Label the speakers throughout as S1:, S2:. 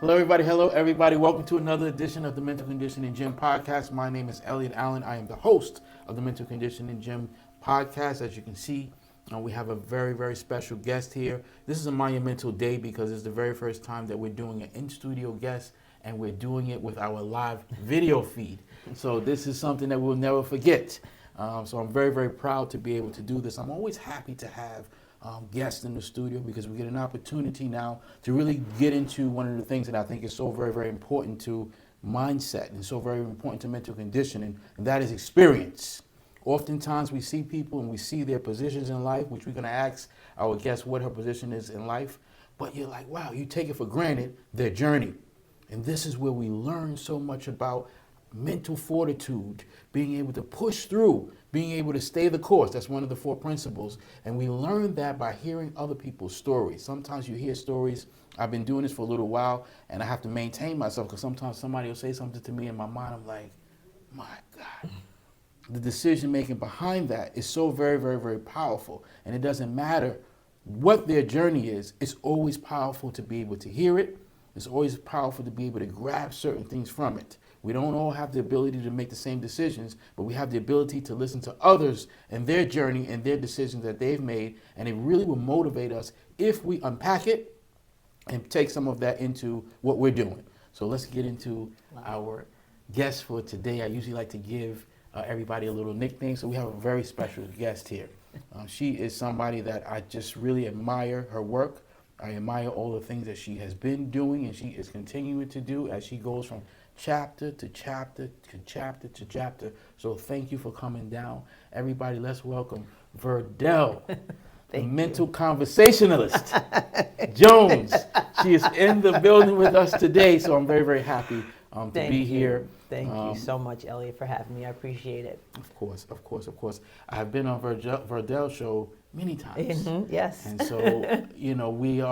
S1: Hello, everybody. Hello, everybody. Welcome to another edition of the Mental Conditioning Gym podcast. My name is Elliot Allen. I am the host of the Mental Conditioning Gym podcast. As you can see, we have a very, very special guest here. This is a monumental day because it's the very first time that we're doing an in-studio guest, and we're doing it with our live video feed. So this is something that we'll never forget. So I'm very, very proud to be able to do this. I'm always happy to have guests in the studio because we get an opportunity now to really get into one of the things that I think is so very, very important to mindset and so very important to mental conditioning, and that is experience. Oftentimes we see people and we see their positions in life, which we're going to ask our guest what her position is in life, but you're like, wow, you take it for granted, their journey. And this is where we learn so much about mental fortitude, being able to push through, being able to stay the course. That's one of the 4 principles. And we learn that by hearing other people's stories. Sometimes you hear stories. I've been doing this for a little while, and I have to maintain myself because sometimes somebody will say something to me in my mind. I'm like, my God. The decision making behind that is so very, very, very powerful. And it doesn't matter what their journey is. It's always powerful to be able to hear it. It's always powerful to be able to grab certain things from it. We don't all have the ability to make the same decisions, but we have the ability to listen to others and their journey and their decisions that they've made, and it really will motivate us if we unpack it and take some of that into what we're doing. So let's get into our guest for today. I usually like to give everybody a little nickname, so we have a very special guest here. She is somebody that I just really admire her work. I admire all the things that she has been doing and she is continuing to do as she goes from chapter to chapter to chapter to chapter. So thank you for coming down. Everybody, let's welcome Verdel, the mental conversationalist, Jones. She is in the building with us today, so I'm very, very happy to be here.
S2: Thank you so much, Elliot, for having me. I appreciate it.
S1: Of course, of course, of course. I've been on Verdel's show many times.
S2: Mm-hmm, yes.
S1: And so, we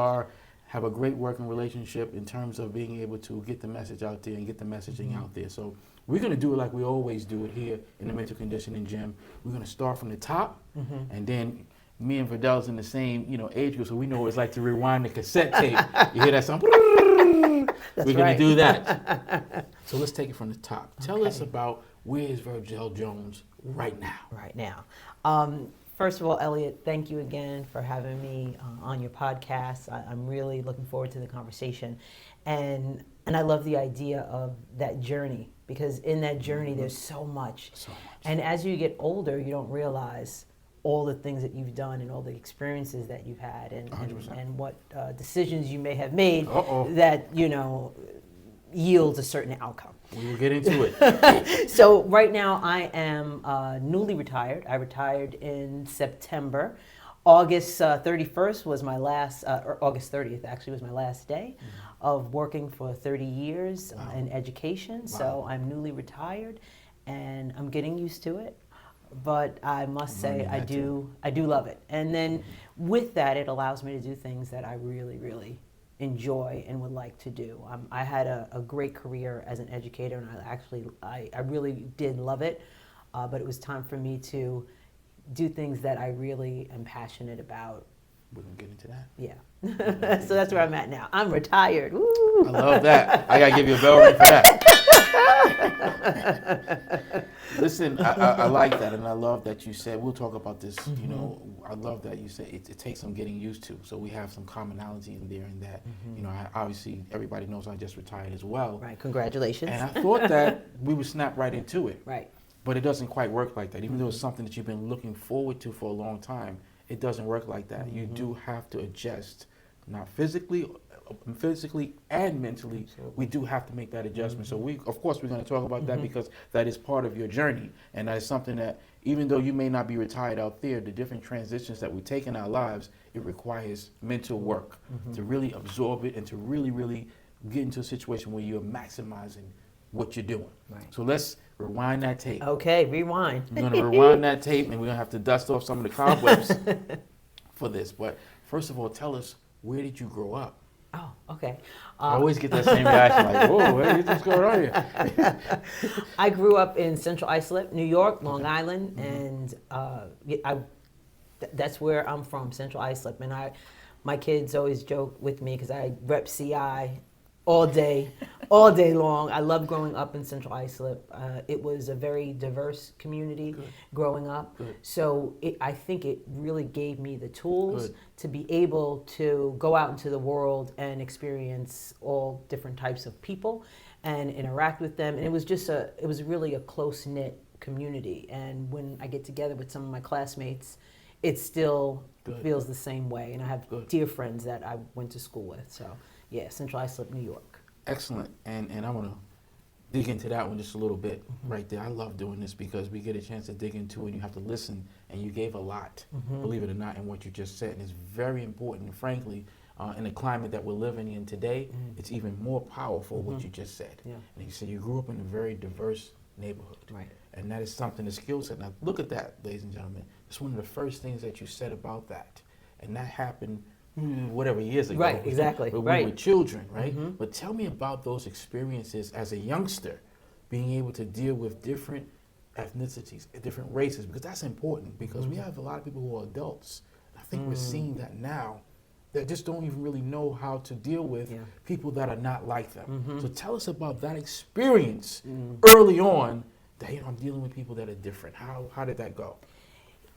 S1: have a great working relationship in terms of being able to get the message out there and get the messaging out there. So we're going to do it like we always do it here in the Mental Conditioning Gym. We're going to start from the top, and then me and Verdel's in the same, age group, so we know what it's like to rewind the cassette tape. You hear that sound? We're going to do that. So let's take it from the top. Tell us about where is Verdel Jones right now?
S2: Right now. First of all, Elliot, thank you again for having me on your podcast. I'm really looking forward to the conversation. And I love the idea of that journey, because in that journey, there's so much. So much. And as you get older, you don't realize all the things that you've done and all the experiences that you've had and what decisions you may have made that, yields a certain outcome.
S1: We will get into it.
S2: So right now I am newly retired. I retired in September. August 31st was my last, or August 30th actually was my last day of working for 30 years in education. Wow. So I'm newly retired and I'm getting used to it. But I must say I do love it. And then with that, it allows me to do things that I really, really enjoy and would like to do. I had a great career as an educator, and I really did love it, but it was time for me to do things that I really am passionate about.
S1: We're going to get into that.
S2: Yeah. So that's where I'm at now. I'm retired. Woo!
S1: I love that. I got to give you a bell ring for that. Listen, I like that, and I love that you said, we'll talk about this, I love that you said it takes some getting used to, so we have some commonality in there in that, obviously everybody knows I just retired as well.
S2: Right, congratulations.
S1: And I thought that we would snap right into it.
S2: Right.
S1: But it doesn't quite work like that. Even though it's something that you've been looking forward to for a long time, it doesn't work like that. You do have to adjust, not physically and mentally. Absolutely. We do have to make that adjustment. So of course we're going to talk about that because that is part of your journey, and that is something that even though you may not be retired out there, the different transitions that we take in our lives, it requires mental work to really absorb it and to really, really get into a situation where you're maximizing what you're doing. Right. So let's rewind that tape.
S2: Okay, rewind.
S1: We're going to rewind that tape, and we're going to have to dust off some of the cobwebs for this. But first of all, tell us, where did you grow up?
S2: Oh, okay.
S1: I always get that same reaction, like, whoa, what's going on here?
S2: I grew up in Central Islip, New York, Long Island, and that's where I'm from, Central Islip. And my kids always joke with me because I rep CI all day long. I loved growing up in Central Islip. It was a very diverse community growing up. So I think it really gave me the tools to be able to go out into the world and experience all different types of people and interact with them. And it was really a close-knit community. And when I get together with some of my classmates, it still feels the same way. And I have dear friends that I went to school with. So, yeah, Central Islip, New York.
S1: Excellent. And I want to dig into that one just a little bit right there. I love doing this because we get a chance to dig into it and you have to listen. And you gave a lot, believe it or not, in what you just said. And it's very important. And frankly, in the climate that we're living in today, it's even more powerful what you just said. Yeah. And you said you grew up in a very diverse neighborhood. Right. And that is something, the skill set. Now, look at that, ladies and gentlemen. It's one of the first things that you said about that. And that happened whatever years ago.
S2: Right, exactly.
S1: When we were children, right? But tell me about those experiences as a youngster, being able to deal with different ethnicities, different races, because that's important, because we have a lot of people who are adults. I think we're seeing that now, that just don't even really know how to deal with people that are not like them. So tell us about that experience early on, that I'm dealing with people that are different. How did that go?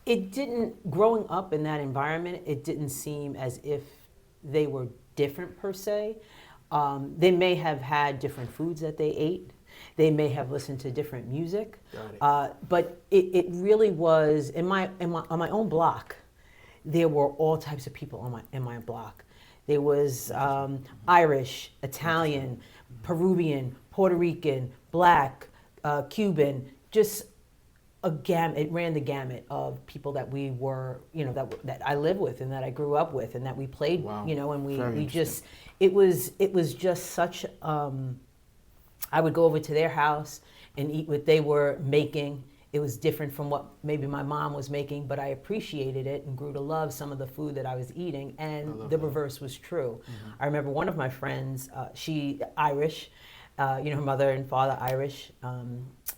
S2: It didn't, growing up in that environment, it didn't seem as if they were different per se. They may have had different foods that they ate. They may have listened to different music. But it really was, on my own block, there were all types of people in my block. There was Irish, Italian, Peruvian, Puerto Rican, Black, Cuban, just it ran the gamut of people that we were, that I live with and that I grew up with and that we played, and we just, it was just such, I would go over to their house and eat what they were making. It was different from what maybe my mom was making, but I appreciated it and grew to love some of the food that I was eating, and the reverse was true. I remember one of my friends, she Irish, her mother and father Irish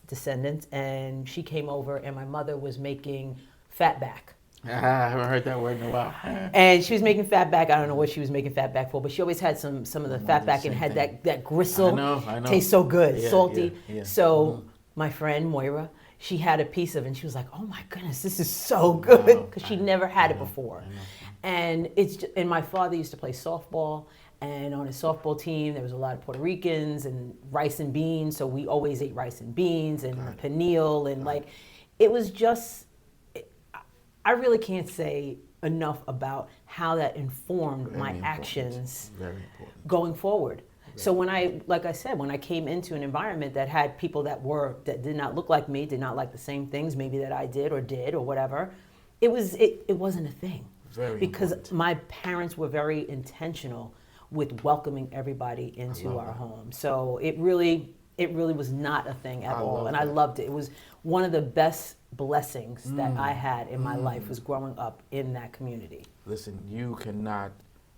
S2: descendants, and she came over and my mother was making fatback.
S1: I haven't heard that word in a while.
S2: And she was making fatback. I don't know what she was making fatback for, but she always had some of the fatback and had that gristle.
S1: I know.
S2: Tastes so good, salty. So my friend Moira, she had a piece of it and she was like, "Oh my goodness, this is so good," because she'd never had it before. And and my father used to play softball. And on his softball team, there was a lot of Puerto Ricans and rice and beans. So we always ate rice and beans and pineal. And it was just, I really can't say enough about how that informed my actions going forward. So when like I said, when I came into an environment that had people that did not look like me, did not like the same things maybe that I did or whatever, it wasn't a thing. Because my parents were very intentional with welcoming everybody into our home. So it really was not a thing at all. And I loved it. It was one of the best blessings that I had in my life, was growing up in that community.
S1: Listen, you cannot,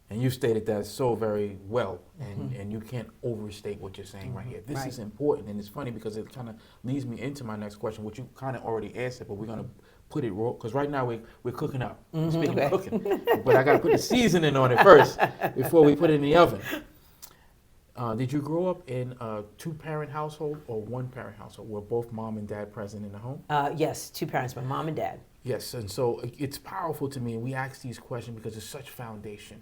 S1: and you stated that so very well, and you can't overstate what you're saying right here. This is important, and it's funny because it kind of leads me into my next question, which you kind of already answered, but we're going to put it raw, because right now we're cooking up. Speaking of cooking, but I got to put the seasoning on it first before we put it in the oven. Did you grow up in a two-parent household or one-parent household? Were both mom and dad present in the home?
S2: Yes, two parents, my mom and dad.
S1: Yes, and so it's powerful to me, and we ask these questions because it's such foundation.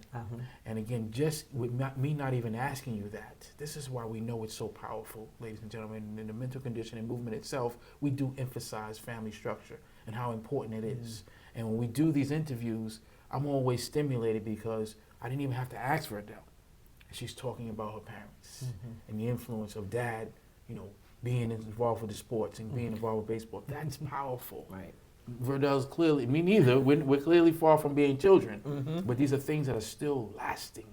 S1: And again, just with me not even asking you that, this is why we know it's so powerful, ladies and gentlemen. In the mental conditioning movement itself, we do emphasize family structure and how important it is. And when we do these interviews, I'm always stimulated because I didn't even have to ask Verdel. She's talking about her parents and the influence of dad, being involved with the sports and being involved with baseball. That's powerful.
S2: Right.
S1: Verdel's clearly, me neither, we're clearly far from being children, but these are things that are still lasting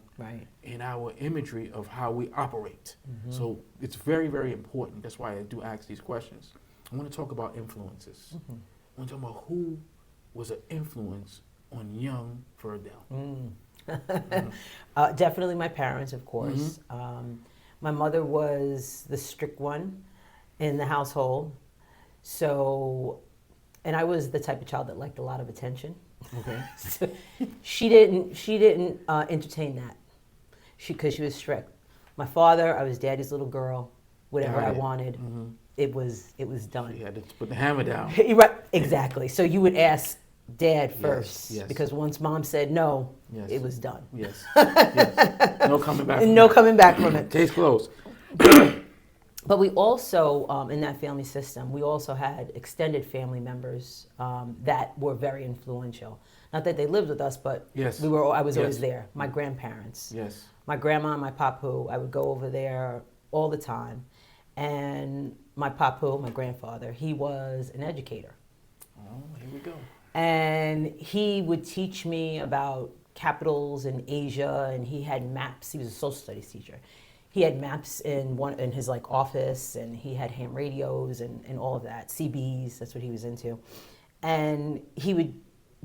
S1: in our imagery of how we operate. So it's very, very important. That's why I do ask these questions. I want to talk about influences. I want to talk about who was an influence on young Verdel.
S2: Definitely my parents, of course. My mother was the strict one in the household. So, and I was the type of child that liked a lot of attention.
S1: Okay.
S2: So she didn't entertain that, because she was strict. My father, I was daddy's little girl. Whatever
S1: Got
S2: I
S1: it.
S2: wanted, it was done.
S1: You had to put the hammer down.
S2: Right, exactly. So you would ask dad first,
S1: yes.
S2: because once mom said no,
S1: Yes.
S2: it was done.
S1: Yes. Yes. No coming back.
S2: No coming back from it.
S1: Case closed.
S2: But we also, in that family system, we also had extended family members that were very influential. Not that they lived with us, but
S1: Yes.
S2: I was
S1: Yes.
S2: always there. My grandparents,
S1: Yes.
S2: my grandma, my papu, I would go over there all the time. And my papu, my grandfather, he was an educator.
S1: Oh, here we go.
S2: And he would teach me about capitals in Asia, and he had maps. He was a social studies teacher. He had maps in his like office, and he had ham radios and all of that. CBs, that's what he was into. And he would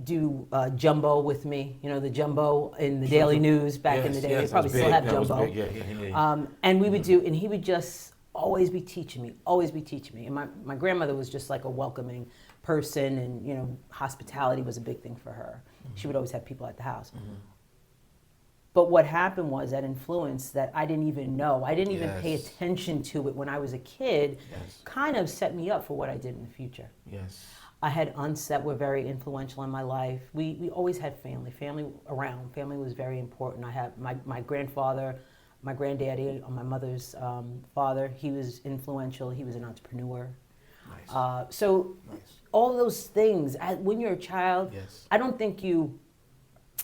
S2: do jumbo with me. You know, the jumbo in the Daily News back in the day. They probably still have jumbo. And we would do, and he would just always be teaching me. And my grandmother was just like a welcoming person, and you know, hospitality was a big thing for her. She would always have people at the house. But what happened was that influence that I didn't even know, I didn't even pay attention to it when I was a kid, kind of set me up for what I did in the future.
S1: Yes.
S2: I had aunts that were very influential in my life. We always had family around. Family was very important. I had my grandfather, my granddaddy, my mother's father. He was influential. He was an entrepreneur.
S1: Nice.
S2: So all those things, when you're a child, I don't think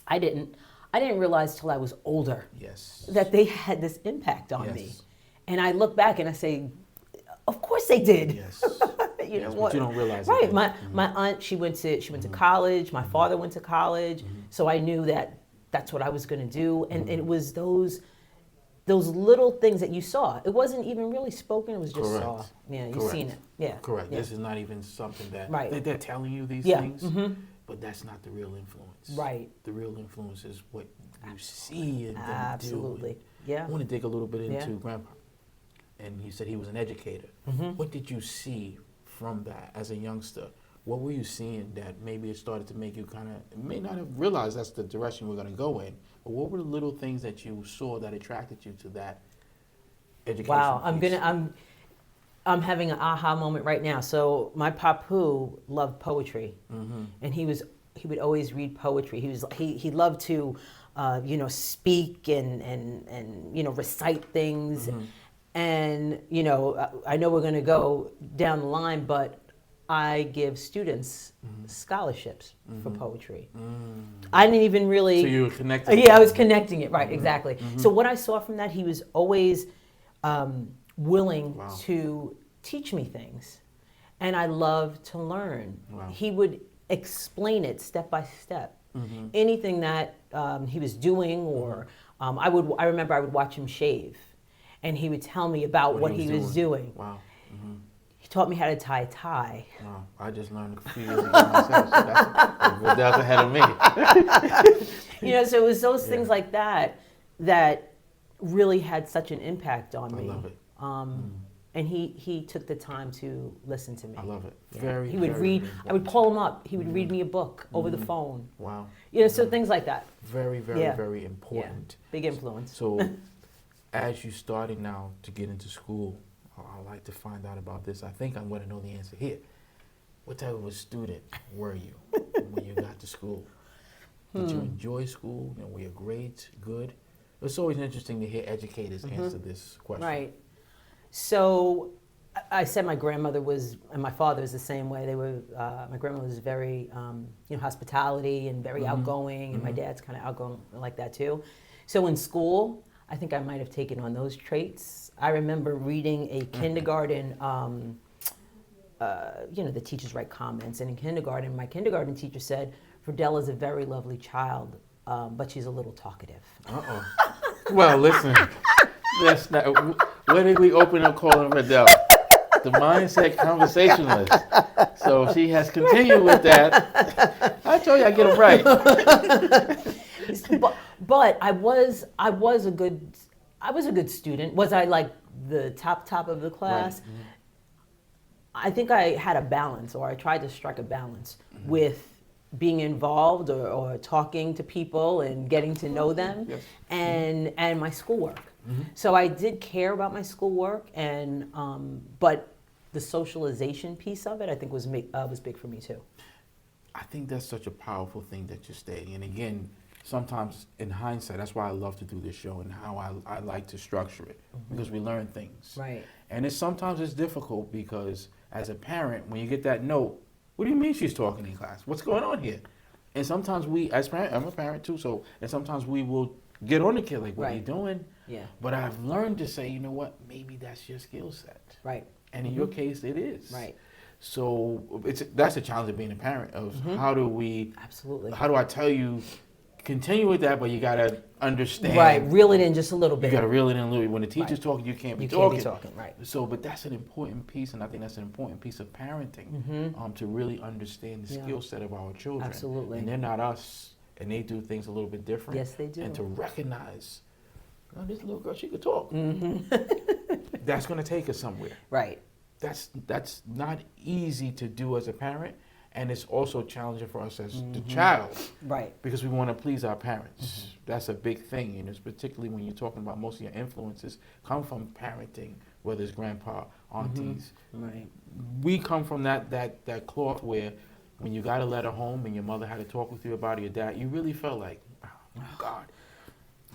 S2: I didn't realize till I was older that they had this impact on me. And I look back and I say, of course they did.
S1: Yes.
S2: You know
S1: But
S2: what?
S1: you don't realize
S2: right.
S1: it.
S2: My aunt, she went to college. My father went to college. So I knew that that's what I was going to do. And it was those little things that you saw. It wasn't even really spoken. It was just saw. Yeah, you've seen it. Yeah.
S1: Correct.
S2: Yeah.
S1: This is not even something that they're telling you these
S2: Yeah.
S1: things, but that's not the real influence.
S2: Right.
S1: The real influence is what you see and then
S2: Absolutely.
S1: do.
S2: Yeah.
S1: I want to dig a little bit into Grandpa. And you said he was an educator. What did you see from that as a youngster? What were you seeing that maybe it started to make you kind of, may not have realized that's the direction we're going to go in, but what were the little things that you saw that attracted you to that education?
S2: Wow,
S1: piece?
S2: I'm having an aha moment right now. So my papu loved poetry, and he would always read poetry. He loved to, speak and recite things. And I know we're going to go down the line, but I give students scholarships for poetry. I didn't even really.
S1: So you were connecting.
S2: Yeah, I was connecting it, right, exactly. So what I saw from that, he was always willing to teach me things. And I love to learn.
S1: Wow.
S2: He would explain it step by step. Anything that he was doing, or I remember I would watch him shave. And he would tell me about what he was doing.
S1: Wow.
S2: He taught me how to tie a tie.
S1: Wow. I just learned a few years ago myself, so that's ahead of me.
S2: So it was those things like that really had such an impact on me.
S1: I love it.
S2: And he took the time to listen to me.
S1: I love it.
S2: Yeah. He would read. I would call him up. He would read me a book over the phone.
S1: Wow.
S2: So things like that.
S1: Very, very, very important.
S2: Yeah. Big influence.
S1: So, as you starting now to get into school, I'd like to find out about this. I think I'm going to know the answer here. What type of a student were you when you got to school? Did you enjoy school? Were your grades good? It's always interesting to hear educators answer this question.
S2: Right. So I said my grandmother was, and my father was the same way. They were. My grandmother was very, hospitality and very outgoing, and my dad's kind of outgoing like that too. So in school, I think I might have taken on those traits. I remember reading a kindergarten. The teachers write comments, and in kindergarten, my kindergarten teacher said, "Verdel is a very lovely child, but she's a little talkative."
S1: Uh-oh. Well, listen. That's not. Where did we open up calling Verdel? The mindset conversationalist. So she has continued with that. I told you I get it right.
S2: But I was a good student. Was I like the top of the class? Right. I think I had a balance, or I tried to strike a balance with being involved or talking to people and getting to know them,
S1: Yes.
S2: and my schoolwork. So I did care about my schoolwork, and but the socialization piece of it, I think, was big for me too.
S1: I think that's such a powerful thing that you're stating. And again, sometimes in hindsight, that's why I love to do this show and how I like to structure it, because we learn things.
S2: Right.
S1: And sometimes it's difficult because as a parent, when you get that note, what do you mean she's talking in class? What's going on here? And sometimes we, as parents, I'm a parent too, and sometimes we will get on the kid like, what are you doing?
S2: Yeah.
S1: But I've learned to say, you know what, maybe that's your skill set.
S2: Right.
S1: And in your case, it is.
S2: Right.
S1: So that's the challenge of being a parent, of how do I tell you, continue with that, but you got to understand.
S2: Right, reel it in just a little bit.
S1: You got to reel it in a little bit. When the teacher's talking, you can't be talking.
S2: You can't be talking, right.
S1: So, but that's an important piece, and I think that's an important piece of parenting, to really understand the skill set of our children.
S2: Absolutely.
S1: And they're not us, and they do things a little bit different.
S2: Yes, they do.
S1: And to recognize, oh, this little girl, she could talk. That's going to take us somewhere.
S2: Right.
S1: That's not easy to do as a parent, and it's also challenging for us as the child,
S2: right?
S1: Because we want to please our parents. That's a big thing, and it's particularly when you're talking about most of your influences come from parenting, whether it's grandpa, aunties.
S2: Right.
S1: We come from that cloth where when you got a letter home and your mother had to talk with you about it, your dad, you really felt like, oh God,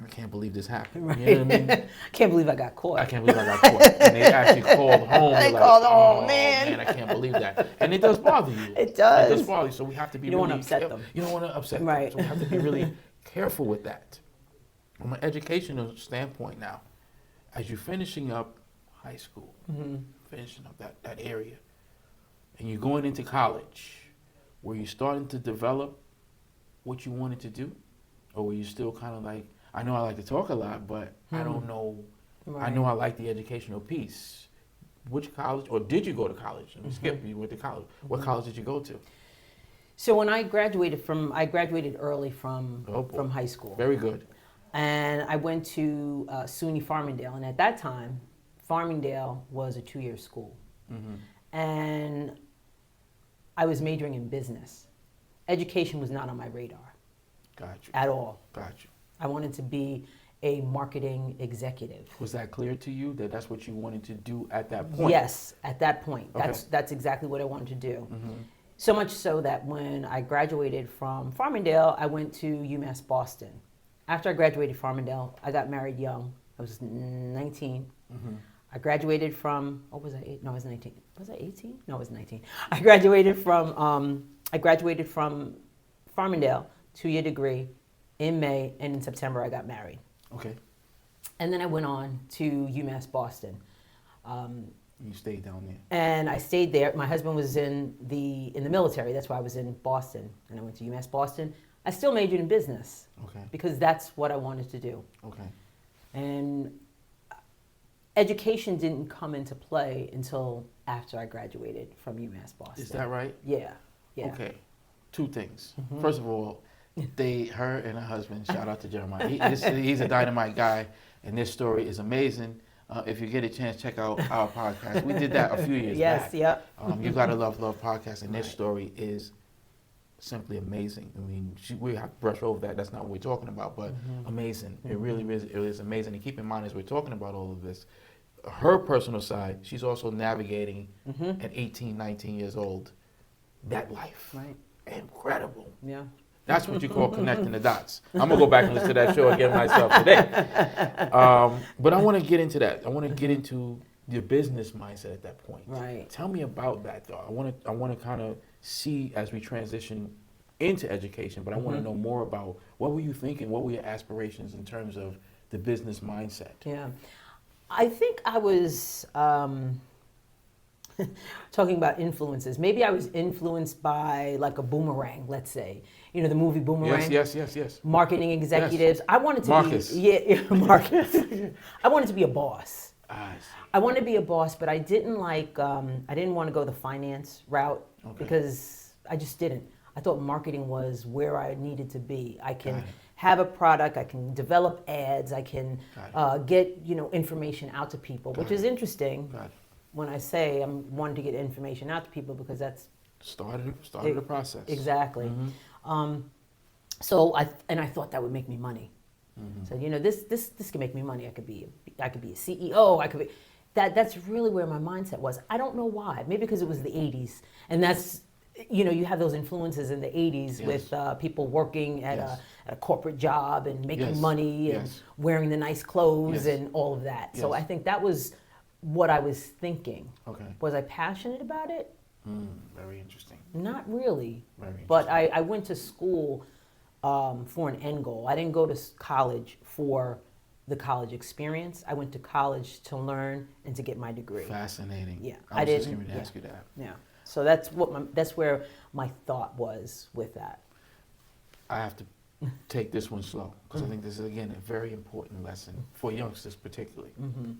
S1: I can't believe this happened.
S2: Right.
S1: You know what I mean?
S2: Can't believe I got caught.
S1: I can't believe I got caught. And they actually called home.
S2: They
S1: like,
S2: called home,
S1: oh,
S2: man.
S1: I can't believe that. And it does bother you.
S2: It does.
S1: It does bother you. So we have to be
S2: You don't
S1: really
S2: want to upset
S1: careful.
S2: them.
S1: You don't want to upset
S2: Right.
S1: them. So we have to be really careful with that. From an educational standpoint now, as you're finishing up high school, finishing up that area, and you're going into college, were you starting to develop what you wanted to do? Or were you still kind of like, I know I like to talk a lot, but I don't know.
S2: Right.
S1: I know I like the educational piece. Which college, or did you go to college? Let me skip. You went to college. What college did you go to?
S2: So when I graduated early from high school.
S1: Very good.
S2: And I went to SUNY Farmingdale, and at that time, Farmingdale was a 2-year school, and I was majoring in business. Education was not on my radar.
S1: Got you.
S2: At all.
S1: Got you.
S2: I wanted to be a marketing executive.
S1: Was that clear to you that that's what you wanted to do at that point?
S2: Yes, at that point.
S1: Okay.
S2: That's exactly what I wanted to do. So much so that when I graduated from Farmingdale, I went to UMass Boston. After I graduated Farmingdale, I got married young. I was 19. I graduated from, what was I? No, I was 19. Was I 18? No, I was 19. I graduated from Farmingdale, 2-year degree, in May, and in September I got married.
S1: Okay.
S2: And then I went on to UMass Boston.
S1: You stayed down there.
S2: And I stayed there. My husband was in the military. That's why I was in Boston. And I went to UMass Boston. I still majored in business.
S1: Okay.
S2: Because that's what I wanted to do.
S1: Okay.
S2: And education didn't come into play until after I graduated from UMass Boston.
S1: Is that right?
S2: Yeah. Yeah.
S1: Okay. 2 things. First of all, her and her husband, shout out to Jeremiah. He's a dynamite guy, and this story is amazing. If you get a chance, check out our podcast. We did that a few years back.
S2: Yes, yep.
S1: You Gotta Love podcast, and this story is simply amazing. I mean, we have to brush over that. That's not what we're talking about, but amazing. It really is. It is amazing. And keep in mind, as we're talking about all of this, her personal side, she's also navigating at 18, 19 years old, that life.
S2: Right.
S1: Incredible.
S2: Yeah.
S1: That's what you call connecting the dots. I'm going to go back and listen to that show again myself today. But I want to get into that. I want to get into your business mindset at that point.
S2: Right.
S1: Tell me about that, though. I want to kind of see as we transition into education, but I want to know more about what were you thinking? What were your aspirations in terms of the business mindset?
S2: Yeah. I think I was talking about influences. Maybe I was influenced by like a boomerang, let's say. You know, the movie Boomerang?
S1: Yes.
S2: Marketing executives.
S1: Yes.
S2: I wanted to
S1: Marcus.
S2: Marcus. I wanted to be a boss.
S1: I see.
S2: I wanted to be a boss, but I didn't I didn't want to go the finance route because I just didn't. I thought marketing was where I needed to be. I can have a product, I can develop ads, I can get information out to people, which is interesting when I say I'm wanting to get information out to people because that's
S1: Started the process.
S2: Exactly.
S1: Mm-hmm.
S2: So I thought that would make me money.
S1: Mm-hmm.
S2: So this can make me money. I could be a CEO. I could be that's really where my mindset was. I don't know why. Maybe because it was the 80s, and that's you have those influences in the 80s
S1: Yes.
S2: with people working at
S1: Yes.
S2: a corporate job and making
S1: Yes.
S2: money and
S1: Yes.
S2: wearing the nice clothes
S1: Yes.
S2: and all of that. So
S1: Yes.
S2: I think that was what I was thinking.
S1: Okay.
S2: Was I passionate about it?
S1: Very interesting.
S2: Not really.
S1: Very interesting.
S2: But I went to school for an end goal. I didn't go to college for the college experience. I went to college to learn and to get my degree.
S1: Fascinating.
S2: Yeah,
S1: I was just
S2: didn't.
S1: going to ask you that.
S2: Yeah. So that's where my thought was with that.
S1: I have to take this one slow because I think this is, again, a very important lesson for youngsters particularly.
S2: Mm-hmm.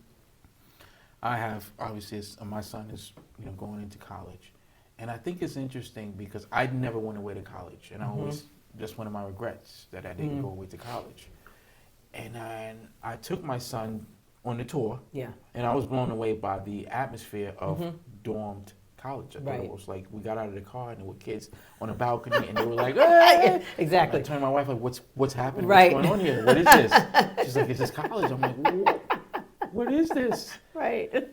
S1: I have, obviously, my son is going into college. And I think it's interesting because I never went away to college. And I always, that's one of my regrets that I didn't go away to college. And I took my son on the tour.
S2: Yeah.
S1: And I was blown away by the atmosphere of dormed college. I thought
S2: Right.
S1: it was like, we got out of the car and there were kids on a balcony and they were like, hey!
S2: Exactly.
S1: I turned to my wife like, what's happening?
S2: Right.
S1: What's going on here? What is this? She's like, it's this college. I'm like, what is this?
S2: Right.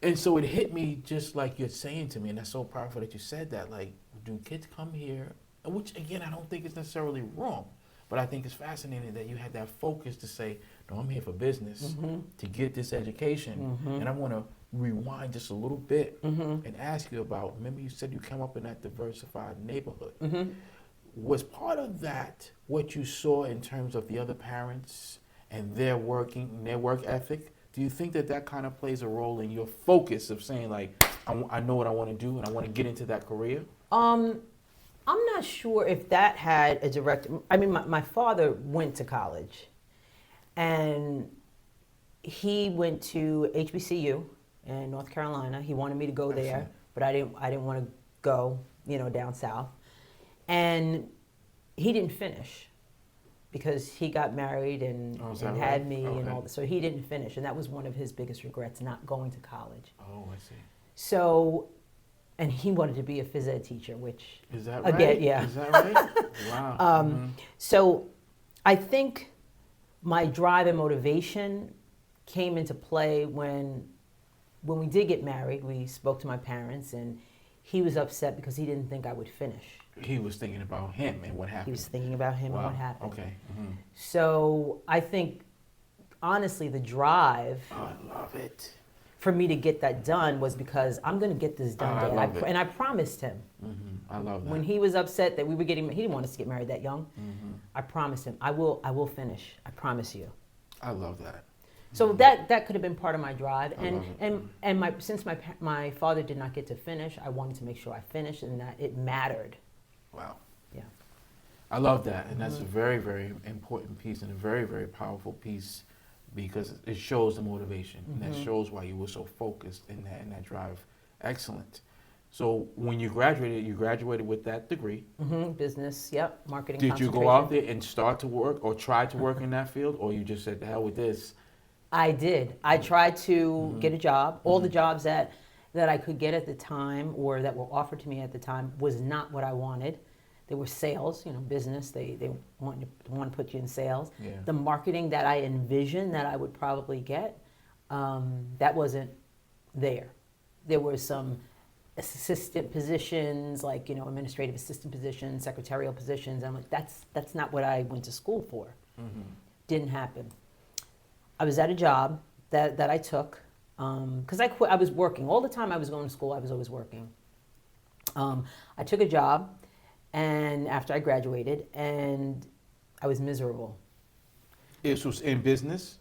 S1: And so it hit me just like you're saying to me, and that's so powerful that you said that. Like, do kids come here? Which, again, I don't think is necessarily wrong, but I think it's fascinating that you had that focus to say, no, I'm here for business, to get this education. And I want to rewind just a little bit and ask you about, remember you said you come up in that diversified neighborhood. Was part of that what you saw in terms of the other parents and their work ethic? Do you think that kind of plays a role in your focus of saying, like, I know what I want to do and I want to get into that career?
S2: I'm not sure if that had a direct. I mean, my father went to college, and he went to HBCU in North Carolina. He wanted me to go there,
S1: Excellent.
S2: but I didn't want to go, down south. And he didn't finish because he got married and
S1: that
S2: had
S1: right?
S2: me
S1: Okay.
S2: and all that. So he didn't finish, and that was one of his biggest regrets, not going to college.
S1: Oh, I see.
S2: So, and he wanted to be a phys ed teacher, which
S1: Is that right?
S2: again, yeah.
S1: Is that right? Wow.
S2: So I think my drive and motivation came into play when we did get married. We spoke to my parents, and he was upset because he didn't think I would finish.
S1: He was thinking about him and what happened.
S2: He was thinking about him and
S1: Wow.
S2: what happened.
S1: Okay.
S2: So I think, honestly, the drive
S1: Oh, I love it.
S2: for me to get that done was because I'm going to get this done,
S1: I
S2: Dad.
S1: love it.
S2: And I promised him.
S1: I love that.
S2: When he was upset that we were getting, he didn't want us to get married that young. I promised him, I will finish. I promise you.
S1: I love that.
S2: So that could have been part of my drive,
S1: I love it.
S2: and since my father did not get to finish, I wanted to make sure I finished and that it mattered.
S1: Wow.
S2: Yeah.
S1: I love that, and that's a very, very important piece and a very, very powerful piece because it shows the motivation and that shows why you were so focused in that drive. Excellent. So when you graduated with that degree.
S2: Business, yep, marketing.
S1: Did you go out there and start to work or try to work in that field, or you just said, "The hell with this"?
S2: I did. I tried to get a job. All the jobs that I could get at the time or that were offered to me at the time was not what I wanted. They were sales, business. They want to put you in sales.
S1: Yeah.
S2: The marketing that I envisioned that I would probably get, that wasn't there. There were some assistant positions, like administrative assistant positions, secretarial positions. I'm like, that's not what I went to school for. Didn't happen. I was at a job that I took because I quit. I was working all the time. I was going to school. I was always working. I took a job, and after I graduated, and I was miserable.
S1: It was in business?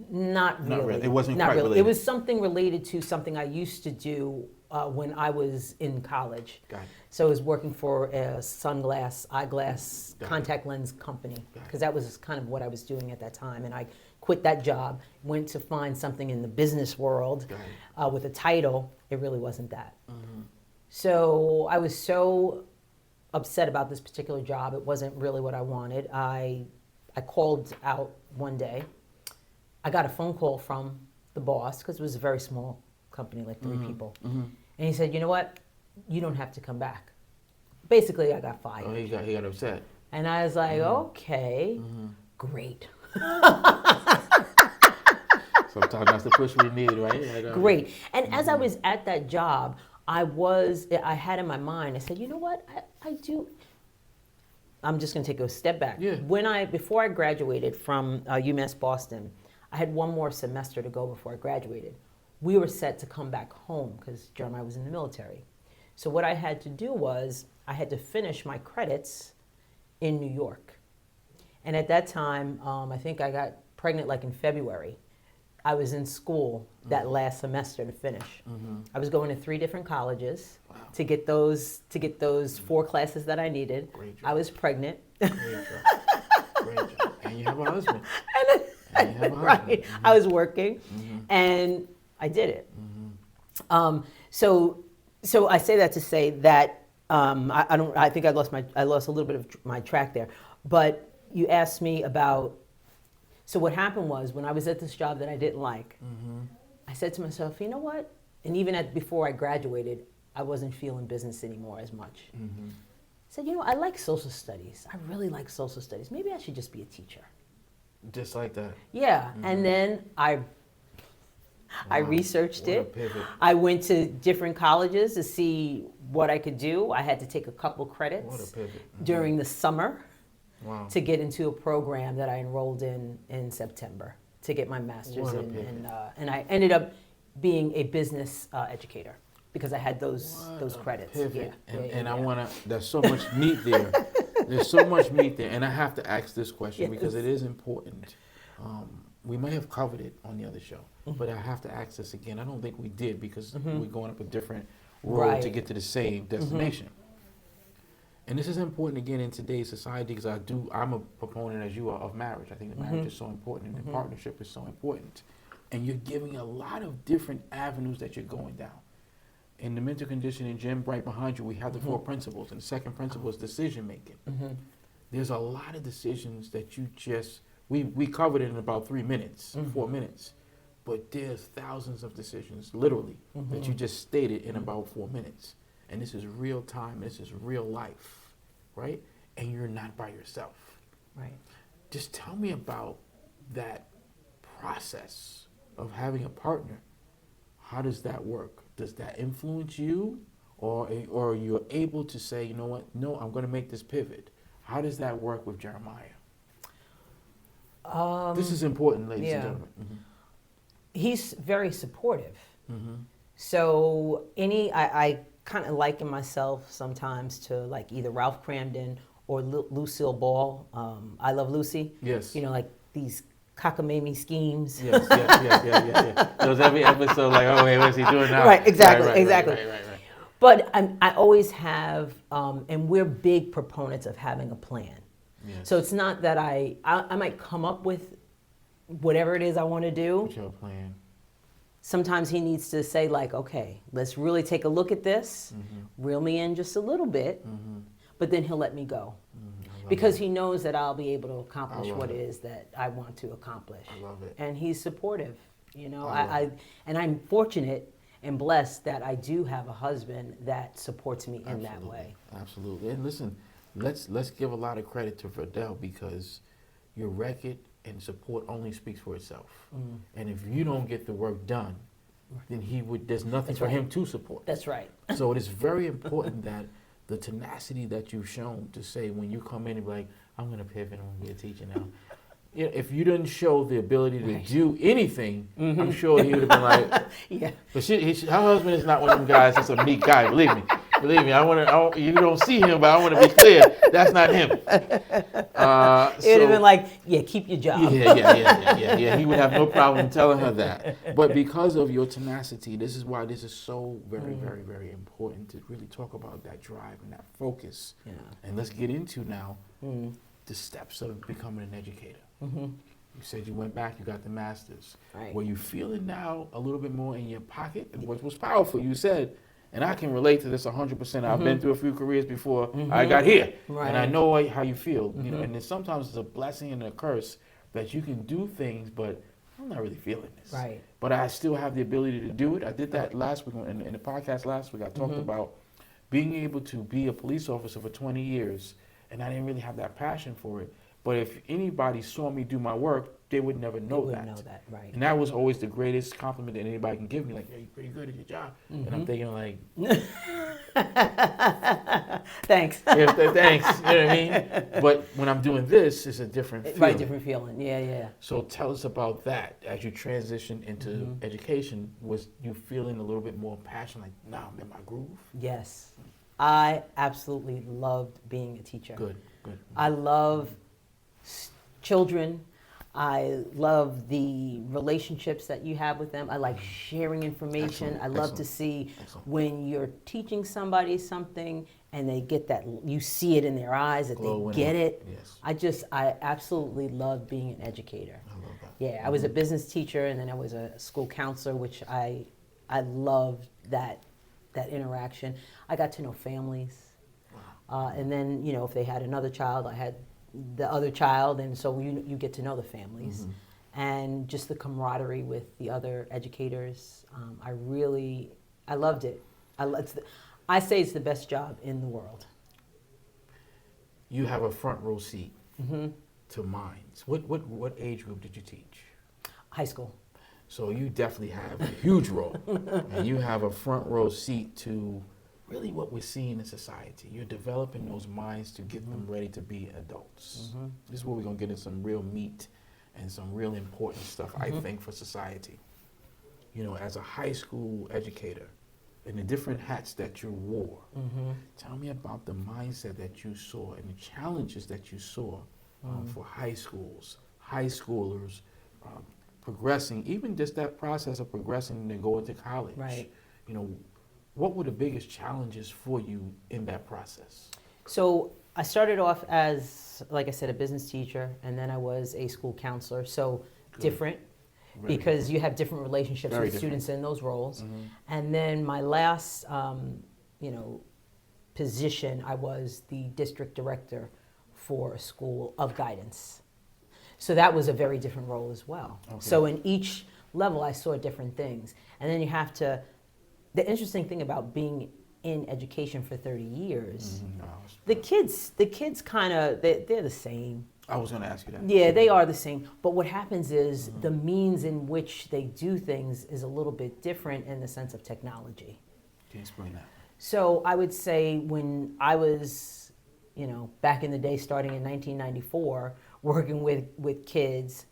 S2: Not really.
S1: Not really. It wasn't
S2: Not
S1: quite
S2: really.
S1: related.
S2: It was something related to something I used to do when I was in college.
S1: Got it.
S2: So I was working for a eyeglass
S1: Got it.
S2: contact lens company
S1: Got it.
S2: because that was kind of what I was doing at that time. And I quit that job, went to find something in the business world
S1: Got
S2: with a title. It really wasn't that. So I was so upset about this particular job. It wasn't really what I wanted. I called out one day. I got a phone call from the boss because it was a very small company, like 3 people. And he said, "You know what? you don't have to come back. Basically, I got fired.
S1: Oh, he got upset.
S2: And I was like, okay, great.
S1: Sometimes that's the push we need, right? Like,
S2: Great. And as I was at that job, I had in my mind, I said, you know what, I do. I'm just going to take a step back.
S1: Yeah.
S2: Before I graduated from UMass Boston, I had one more semester to go before I graduated. We were set to come back home because Jeremiah was in the military. So what I had to do was I had to finish my credits in New York. And at that time, I think I got pregnant like in February. I was in school that last semester to finish. I was going to 3 different colleges to get those 4 classes that I needed.
S1: Great job.
S2: I was pregnant.
S1: Great job. Great job. And you have a husband.
S2: Right. I was working, and I did it. So I say that to say that I think I lost a little bit of my track there. But you asked me about. So what happened was when I was at this job that I didn't like, I said to myself, you know what? And even before I graduated, I wasn't feeling business anymore as much. I said, you know, I like social studies. I really like social studies. Maybe I should just be a teacher.
S1: Just like that.
S2: Yeah. And then I researched
S1: What a
S2: it.
S1: pivot.
S2: I went to different colleges to see what I could do. I had to take a couple
S1: What a
S2: credits
S1: pivot.
S2: during the summer.
S1: Wow.
S2: To get into a program that I enrolled in September to get my master's
S1: What a
S2: in,
S1: pivot.
S2: and I ended up being a business educator because I had those credits.
S1: Pivot.
S2: Yeah,
S1: And I want to, there's so much meat there. There's so much meat there. And I have to ask this question because it is important. We may have covered it on the other show, but I have to ask this again. I don't think we did because we're going up a different road to get to the same destination. And this is important again in today's society because I'm a proponent, as you are, of marriage. I think that marriage is so important and the partnership is so important. And you're giving a lot of different avenues that you're going down. In the mental conditioning gym, right behind you, we have the 4 principles. And the second principle is decision making. There's a lot of decisions that we covered it in about 3 minutes, 4 minutes. But there's thousands of decisions, literally, that you just stated in about 4 minutes. And this is real time, this is real life, right? And you're not by yourself.
S2: Right.
S1: Just tell me about that process of having a partner. How does that work? Does that influence you? Or you're able to say, you know what, no, I'm going to make this pivot. How does that work with Jeremiah? This is important, ladies and gentlemen.
S2: He's very supportive. So I kind of liken myself sometimes to like either Ralph Cramden or Lucille Ball. I Love Lucy.
S1: Yes.
S2: You know, like these cockamamie schemes.
S1: Yes. There's every episode like, oh, wait, what's he doing now?
S2: Right, exactly.
S1: Right.
S2: But I always have, and we're big proponents of having a plan.
S1: Yes.
S2: So it's not that I might come up with whatever it is I want to do.
S1: What's your plan?
S2: Sometimes he needs to say like, okay, let's really take a look at this, reel me in just a little bit, but then he'll let me go. Because he knows that I'll be able to accomplish what it is that I want to accomplish.
S1: I love it.
S2: And he's supportive, you know. And I'm fortunate and blessed that I do have a husband that supports me in that way.
S1: Absolutely. And listen, let's give a lot of credit to Verdel because your record and support only speaks for itself. And if you don't get the work done, then there's nothing for him to support.
S2: That's right.
S1: So it is very important that the tenacity that you've shown to say when you come in and be like, I'm going to pivot, I'm going to be a teacher now. If you didn't show the ability to do anything, I'm sure he would have been like,
S2: Yeah.
S1: But her husband is not one of them guys that's a meek guy, believe me. You don't see him, but I want to be clear, that's not him.
S2: It would have been like, yeah, keep your job.
S1: Yeah. He would have no problem telling her that. But because of your tenacity, this is why this is so very, very, very important to really talk about that drive and that focus.
S2: Yeah.
S1: And let's get into now the steps of becoming an educator. You said you went back, you got the master's.
S2: Right.
S1: Were you feeling now a little bit more in your pocket? What was powerful, you said, and I can relate to this 100%. I've been through a few careers before I got here,
S2: Right.
S1: and I know how you feel. You know, and then sometimes it's a blessing and a curse that you can do things, but I'm not really feeling this.
S2: Right.
S1: But I still have the ability to do it. I did that last week in the podcast last week. I talked about being able to be a police officer for 20 years, and I didn't really have that passion for it. But if anybody saw me do my work, they would never know
S2: They
S1: that.
S2: wouldn't know that, right.
S1: And that was always the greatest compliment that anybody can give me, like, "Hey, you're pretty good at your job." And I'm thinking, like,
S2: Thanks.
S1: yeah, thanks, you know what I mean? But when I'm doing this, it's a different feeling.
S2: Right, different feeling. Yeah, yeah.
S1: So tell us about that. As you transition into education, was you feeling a little bit more passion, like, nah, I'm in my groove?
S2: Yes. I absolutely loved being a teacher.
S1: Good.
S2: I love children. I love the relationships that you have with them. I like sharing information.
S1: Excellent,
S2: I love to
S1: excellent,
S2: see
S1: excellent.
S2: when you're teaching somebody something and they get that, you see it in their eyes that
S1: Glow
S2: they
S1: in
S2: get
S1: it.
S2: it.
S1: Yes.
S2: I absolutely love being an educator.
S1: I love that.
S2: Yeah, I was a business teacher and then I was a school counselor, which I loved that interaction. I got to know families. And then, you know, if they had another child, I had the other child, and so you get to know the families. And just the camaraderie with the other educators. I loved it. I say it's the best job in the world.
S1: You have a front row seat to minds. What age group did you teach?
S2: High school.
S1: So you definitely have a huge role, and you have a front row seat to really what we're seeing in society. You're developing those minds to get them ready to be adults. This is where we're gonna get into some real meat and some real important stuff, I think, for society. You know, as a high school educator, and the different hats that you wore, tell me about the mindset that you saw and the challenges that you saw for high schoolers, progressing, even just that process of progressing and going to college.
S2: Right.
S1: You know, what were the biggest challenges for you in that process?
S2: So I started off as, like I said, a business teacher, and then I was a school counselor. So different, because you have different relationships with students in those roles. And then my last, position, I was the district director for a school of guidance. So that was a very different role as well. Okay. So in each level, I saw different things. And then you have to, the interesting thing about being in education for 30 years, the kids kind of, they're the same.
S1: I was going to ask you that.
S2: Yeah, they are the same. But what happens is the means in which they do things is a little bit different in the sense of technology.
S1: Can you explain that?
S2: So I would say when I was, back in the day, starting in 1994, working with kids,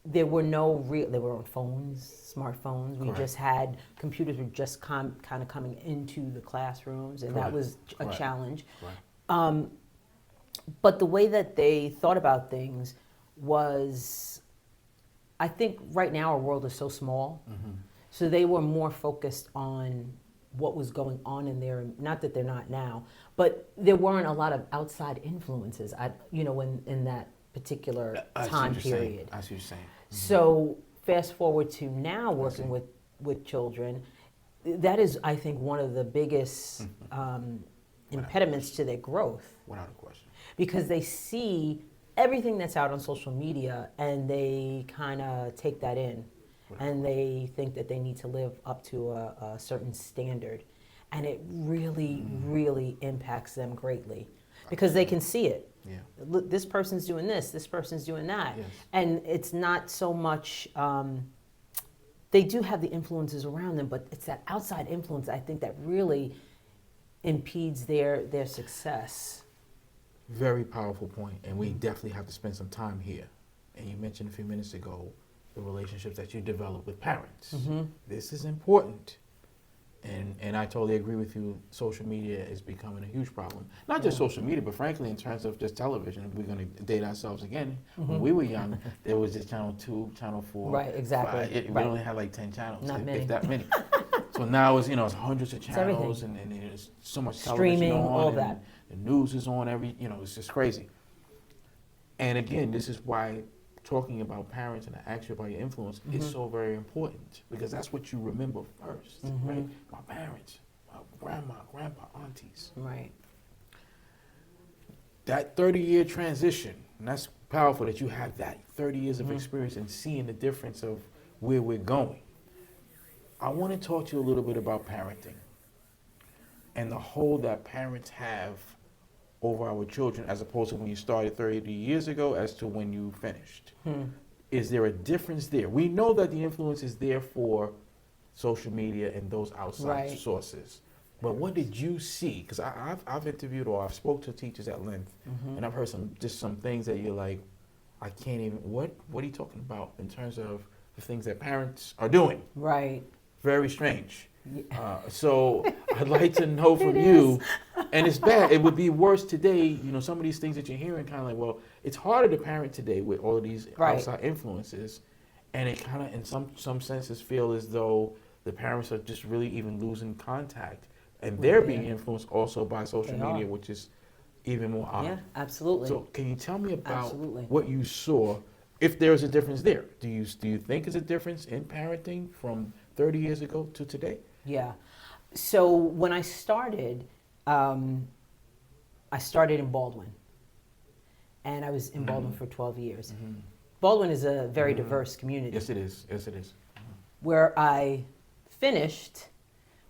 S2: there were they were on phones, smartphones. We just had, computers were just kind of coming into the classrooms, and that was a challenge. But the way that they thought about things was, I think right now our world is so small, so they were more focused on what was going on in there. Not that they're not now, but there weren't a lot of outside influences, in that particular time period.
S1: I see what you're saying.
S2: So fast forward to now working with children, that is, I think, one of the biggest impediments to their growth.
S1: Without a question.
S2: Because they see everything that's out on social media and they kind of take that in. And they think that they need to live up to a certain standard. And it really, really impacts them greatly. Because they can see it.
S1: Yeah.
S2: Look, this person's doing this person's doing that.
S1: Yes.
S2: And it's not so much, they do have the influences around them, but it's that outside influence, I think, that really impedes their success.
S1: Very powerful point, and we definitely have to spend some time here. And you mentioned a few minutes ago the relationships that you develop with parents. This is important. And I totally agree with you. Social media is becoming a huge problem. Not just social media, but frankly, in terms of just television. We're going to date ourselves again. When we were young, there was just Channel 2, Channel 4.
S2: Right, exactly.
S1: We only had like 10 channels,
S2: Not many.
S1: if that many. So now it's, it's hundreds of channels, and there's so much television
S2: Streaming,
S1: on.
S2: all
S1: and
S2: that.
S1: The news is on it's just crazy. And again, this is why talking about parents and I ask you about your influence is so very important, because that's what you remember first, right? My parents, my grandma, grandpa, aunties.
S2: Right.
S1: That 30-year transition, and that's powerful that you have that 30 years of experience and seeing the difference of where we're going. I want to talk to you a little bit about parenting. and the hold that parents have over our children as opposed to when you started 30 years ago as to when you finished. Is there a difference there? We know that the influence is there for social media and those outside
S2: Right.
S1: sources. But what did you see? Because I've interviewed or I've spoke to teachers at length, and I've heard some things that you're like, I can't even. What are you talking about in terms of the things that parents are doing?
S2: Right.
S1: Very strange. So I'd like to know from you, and it's bad. It would be worse today. You know, some of these things that you're hearing, kind of like, well, it's harder to parent today with all of these
S2: Right.
S1: outside influences, and it kind of, in some senses, feel as though the parents are just really even losing contact, and they're being influenced also by social
S2: They
S1: media,
S2: are.
S1: which is even more odd.
S2: Yeah, absolutely.
S1: So can you tell me about
S2: Absolutely.
S1: what you saw, if there's a difference there? Do you think there's a difference in parenting from 30 years ago to today?
S2: Yeah. So when I started in Baldwin, and I was in Baldwin for 12 years. Baldwin is a very diverse community.
S1: Yes, it is. Yes, it is.
S2: Where I finished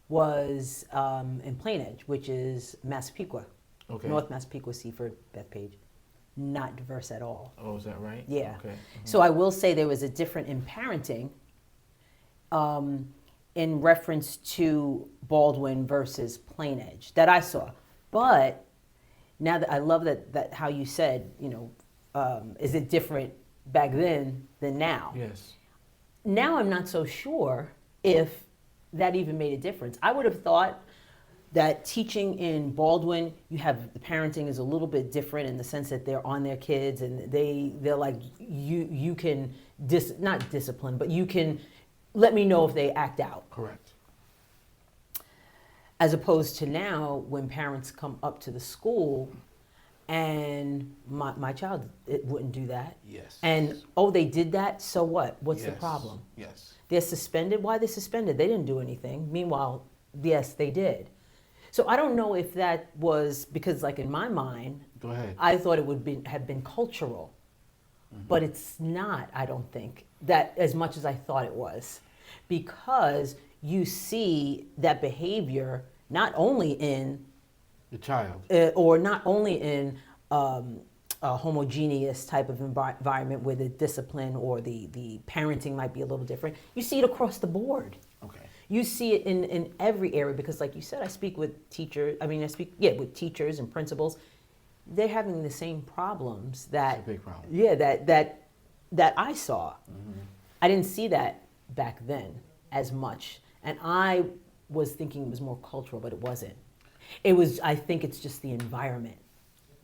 S2: was in Plainedge, which is Massapequa,
S1: Okay.
S2: North Massapequa, Seaford, Bethpage. Not diverse at all.
S1: Oh, is that right?
S2: Yeah.
S1: Okay.
S2: So I will say there was a difference in parenting in reference to Baldwin versus Plainedge that I saw. But now that I love that how you said, is it different back then than now?
S1: Yes.
S2: Now I'm not so sure if that even made a difference. I would have thought that teaching in Baldwin, you have the parenting is a little bit different in the sense that they're on their kids and they're like you can not discipline, but you can let me know if they act out.
S1: Correct.
S2: As opposed to now when parents come up to the school and my child it wouldn't do that.
S1: Yes.
S2: And oh, they did that, so what? What's the
S1: Yes.
S2: problem?
S1: Yes.
S2: They're suspended. Why are they suspended? They didn't do anything. Meanwhile, yes, they did. So I don't know if that was because, like in my mind,
S1: Go ahead.
S2: I thought it would have been cultural, but it's not. I don't think that as much as I thought it was, because you see that behavior not only in
S1: The child.
S2: or not only in a homogeneous type of environment where the discipline or the parenting might be a little different. You see it across the board.
S1: Okay.
S2: You see it in every area because, like you said, I speak with teachers. With teachers and principals. They're having the same problems that
S1: It's a big problem.
S2: Yeah, that I saw. I didn't see that back then as much, and I was thinking it was more cultural, but it wasn't. It was. I think it's just the environment.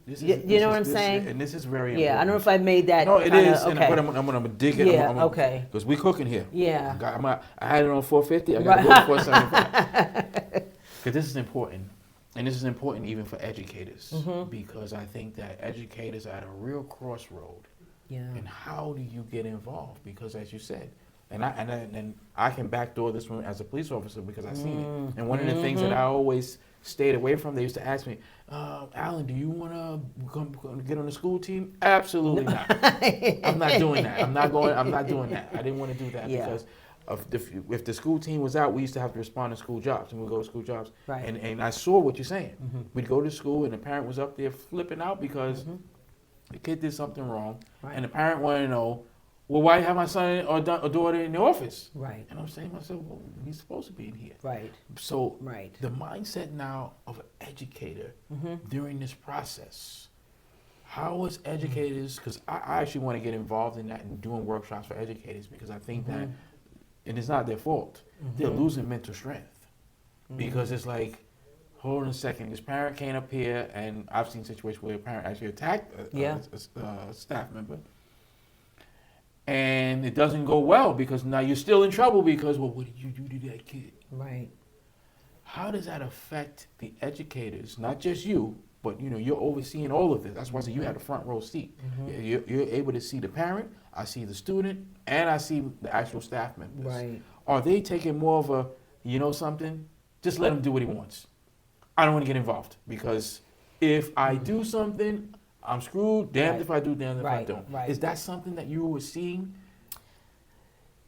S2: You know what I'm saying?
S1: And this is very important.
S2: Yeah, I don't know if I made that.
S1: No, it
S2: kinda,
S1: is. And
S2: Okay.
S1: but I'm gonna dig it.
S2: Yeah, okay.
S1: Because we cooking here.
S2: Yeah.
S1: I had it on 450. I got to go to 475. Because this is important, and this is important even for educators, because I think that educators are at a real crossroad.
S2: Yeah.
S1: And how do you get involved? Because as you said, and I can backdoor this one as a police officer because I've seen it. And one of the things that I always stayed away from, they used to ask me, Alan, do you want to come get on the school team? Absolutely not. I'm not doing that. I'm not doing that. I didn't want to do that
S2: Yeah.
S1: because if the school team was out, we used to have to respond to school jobs, and we'd go to school jobs.
S2: Right.
S1: And I saw what you're saying. We'd go to school, and the parent was up there flipping out because the kid did something wrong,
S2: Right.
S1: and the parent wanted to know, well, why you have my son or daughter in the office?
S2: Right.
S1: And I'm saying to myself, well, he's supposed to be in here.
S2: Right.
S1: So
S2: Right.
S1: the mindset now of an educator during this process, how is educators, because I actually want to get involved in that and doing workshops for educators because I think that, and it's not their fault, they're losing mental strength because it's like, hold on a second, this parent came up here and I've seen situations where a parent actually attacked a staff member. And it doesn't go well because now you're still in trouble because, well, what did you do to that kid?
S2: Right.
S1: How does that affect the educators, not just you, but you're overseeing all of this. That's why I say you have the front row seat. You're able to see the parent, I see the student, and I see the actual staff members.
S2: Right.
S1: Are they taking more of a, something? Just let him do what he wants. I don't want to get involved because if I do something, I'm screwed. Damned
S2: Right.
S1: if I do, damned if I
S2: Right,
S1: don't.
S2: right.
S1: Is that something that you were seeing?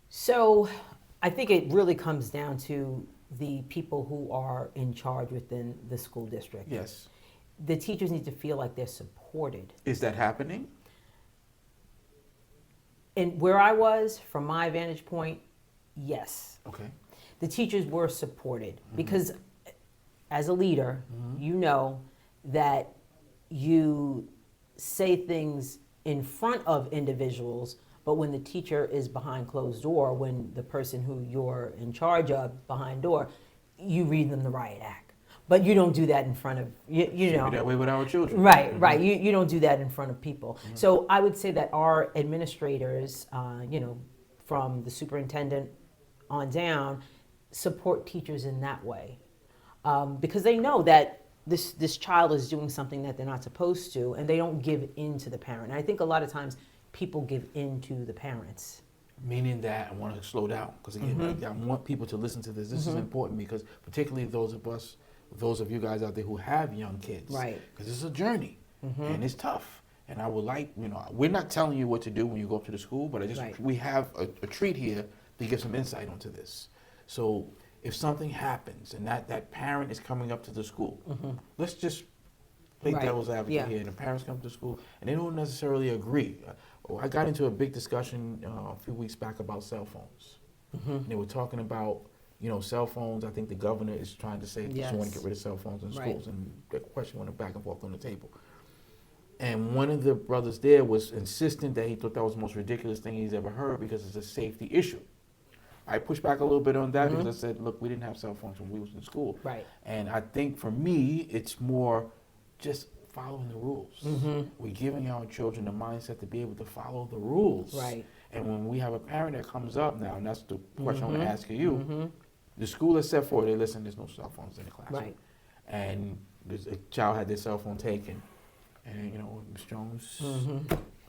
S2: So I think it really comes down to the people who are in charge within the school district.
S1: Yes.
S2: The teachers need to feel like they're supported.
S1: Is that happening?
S2: And where I was, from my vantage point, yes.
S1: Okay.
S2: The teachers were supported because as a leader, you know that you say things in front of individuals, but when the teacher is behind closed door, when the person who you're in charge of behind door, you read them the riot act. But you don't do that in front of, you know.
S1: Be that way with our children.
S2: Right, right. You don't do that in front of people. So I would say that our administrators, from the superintendent on down, support teachers in that way. Because they know that this child is doing something that they're not supposed to, and they don't give in to the parent. And I think a lot of times people give in to the parents.
S1: Meaning that I want to slow down because again, I want people to listen to this. This is important because particularly those of you guys out there who have young kids,
S2: Right?
S1: Because it's a journey and it's tough. And I would like, we're not telling you what to do when you go up to the school, but we have a treat here to give some insight onto this. So if something happens and that parent is coming up to the school, let's just play devil's advocate here, and the parents come to school and they don't necessarily agree. I got into a big discussion a few weeks back about cell phones. And they were talking about, cell phones. I think the governor is trying to say she want to get rid of cell phones in schools, and the question went back and forth on the table. And one of the brothers there was insistent that he thought that was the most ridiculous thing he's ever heard because it's a safety issue. I pushed back a little bit on that because I said, look, we didn't have cell phones when we was in school.
S2: Right.
S1: And I think for me, it's more just following the rules. We're giving our children the mindset to be able to follow the rules.
S2: Right.
S1: And when we have a parent that comes up now, and that's the question I want to ask you, the school has set forward, listen, there's no cell phones in the classroom.
S2: Right.
S1: And a child had their cell phone taken. And, Ms. Jones,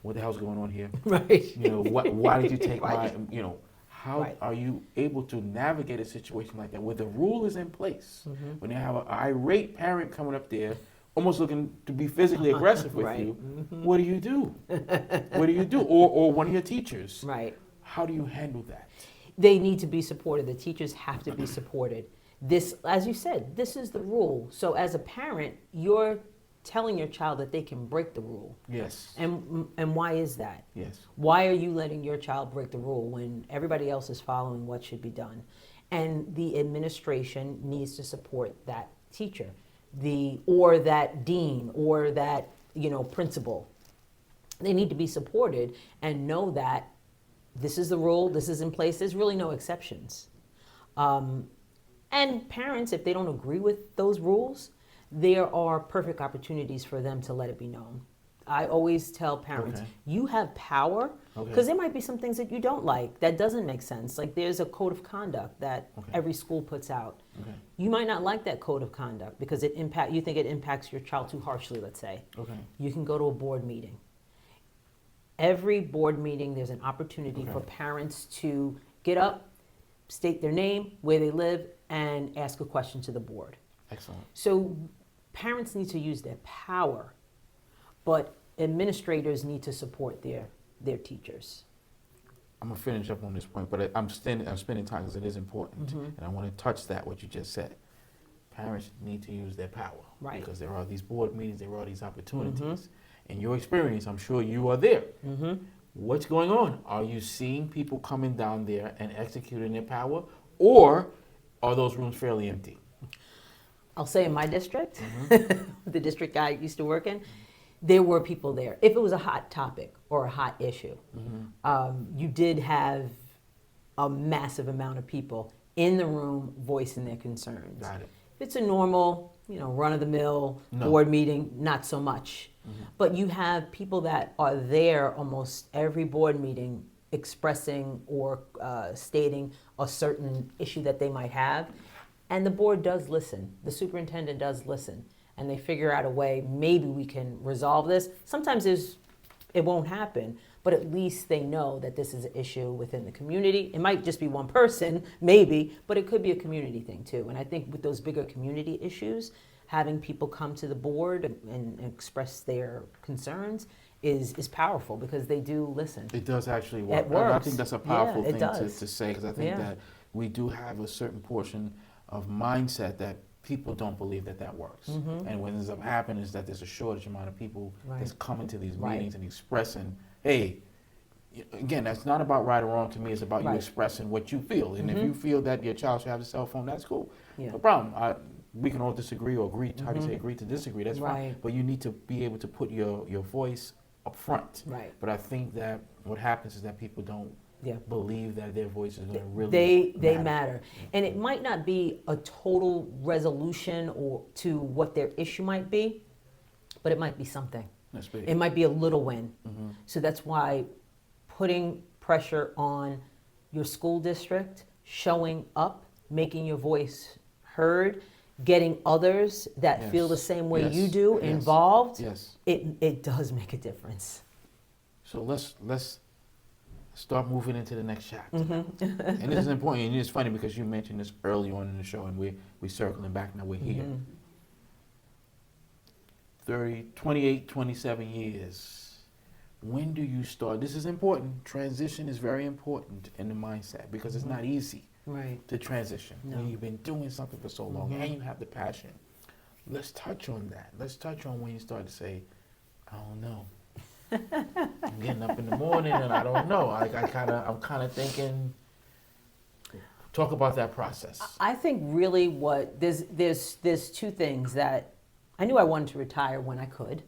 S1: what the hell's going on here?
S2: Right.
S1: Why did you take my, how
S2: Right.
S1: are you able to navigate a situation like that where the rule is in place? When you have an irate parent coming up there, almost looking to be physically aggressive with you, what do you do? What do you do? Or one of your teachers.
S2: Right.
S1: How do you handle that?
S2: They need to be supported. The teachers have to be supported. This, as you said, this is the rule. So as a parent, you're telling your child that they can break the rule.
S1: Yes.
S2: And why is that?
S1: Yes.
S2: Why are you letting your child break the rule when everybody else is following what should be done? And the administration needs to support that teacher, or that dean, or that principal. They need to be supported and know that this is the rule, this is in place. There's really no exceptions. And parents, if they don't agree with those rules, there are perfect opportunities for them to let it be known. I always tell parents, you have power, because there might be some things that you don't like, that doesn't make sense. Like there's a code of conduct that every school puts out. You might not like that code of conduct because you think it impacts your child too harshly, let's say. You can go to a board meeting. Every board meeting, there's an opportunity for parents to get up, state their name, where they live, and ask a question to the board.
S1: Excellent.
S2: So parents need to use their power, but administrators need to support their teachers.
S1: I'm gonna finish up on this point, but I'm spending time because it is important, and I want to touch that what you just said. Parents need to use their power,
S2: Right.
S1: Because there are these board meetings, there are these opportunities. In your experience, I'm sure you are there. What's going on? Are you seeing people coming down there and executing their power, or are those rooms fairly empty?
S2: I'll say in my district, the district I used to work in, there were people there. If it was a hot topic or a hot issue, you did have a massive amount of people in the room voicing their concerns.
S1: Got it.
S2: If it's a normal, run-of-the-mill board meeting, not so much. But you have people that are there almost every board meeting expressing or stating a certain issue that they might have. And the board does listen. The superintendent does listen. And they figure out a way, maybe we can resolve this. Sometimes it won't happen, but at least they know that this is an issue within the community. It might just be one person, maybe, but it could be a community thing too. And I think with those bigger community issues, having people come to the board and express their concerns is powerful because they do listen.
S1: It does actually work.
S2: It works.
S1: I think that's a powerful thing
S2: does.
S1: to say because I think that we do have a certain portion of mindset that people don't believe that works. And what ends up happening is that there's a shortage amount of people that's coming to these meetings and expressing, hey, again, that's not about right or wrong to me. It's about you expressing what you feel. And if you feel that your child should have a cell phone, that's cool. No problem. We can all disagree or agree. How do you say agree to disagree? That's fine. But you need to be able to put your voice up front. But I think that what happens is that people don't believe that their voice is going to really
S2: they matter. And it might not be a total resolution or to what their issue might be, but it might be something.
S1: That's big.
S2: It might be a little win. So that's why putting pressure on your school district, showing up, making your voice heard, getting others that feel the same way you do involved, it does make a difference.
S1: So let's start moving into the next chapter. And this is important, and it's funny because you mentioned this early on in the show, and we're circling back now. We're here. 28, 27 years. When do you start? This is important. Transition is very important in the mindset because it's not easy to transition when you've been doing something for so long and you have the passion. Let's touch on that. Let's touch on when you start to say, I don't know. I'm getting up in the morning and I don't know. I'm kind of thinking. Talk about that process.
S2: I think really there's two things that I knew I wanted to retire when I could.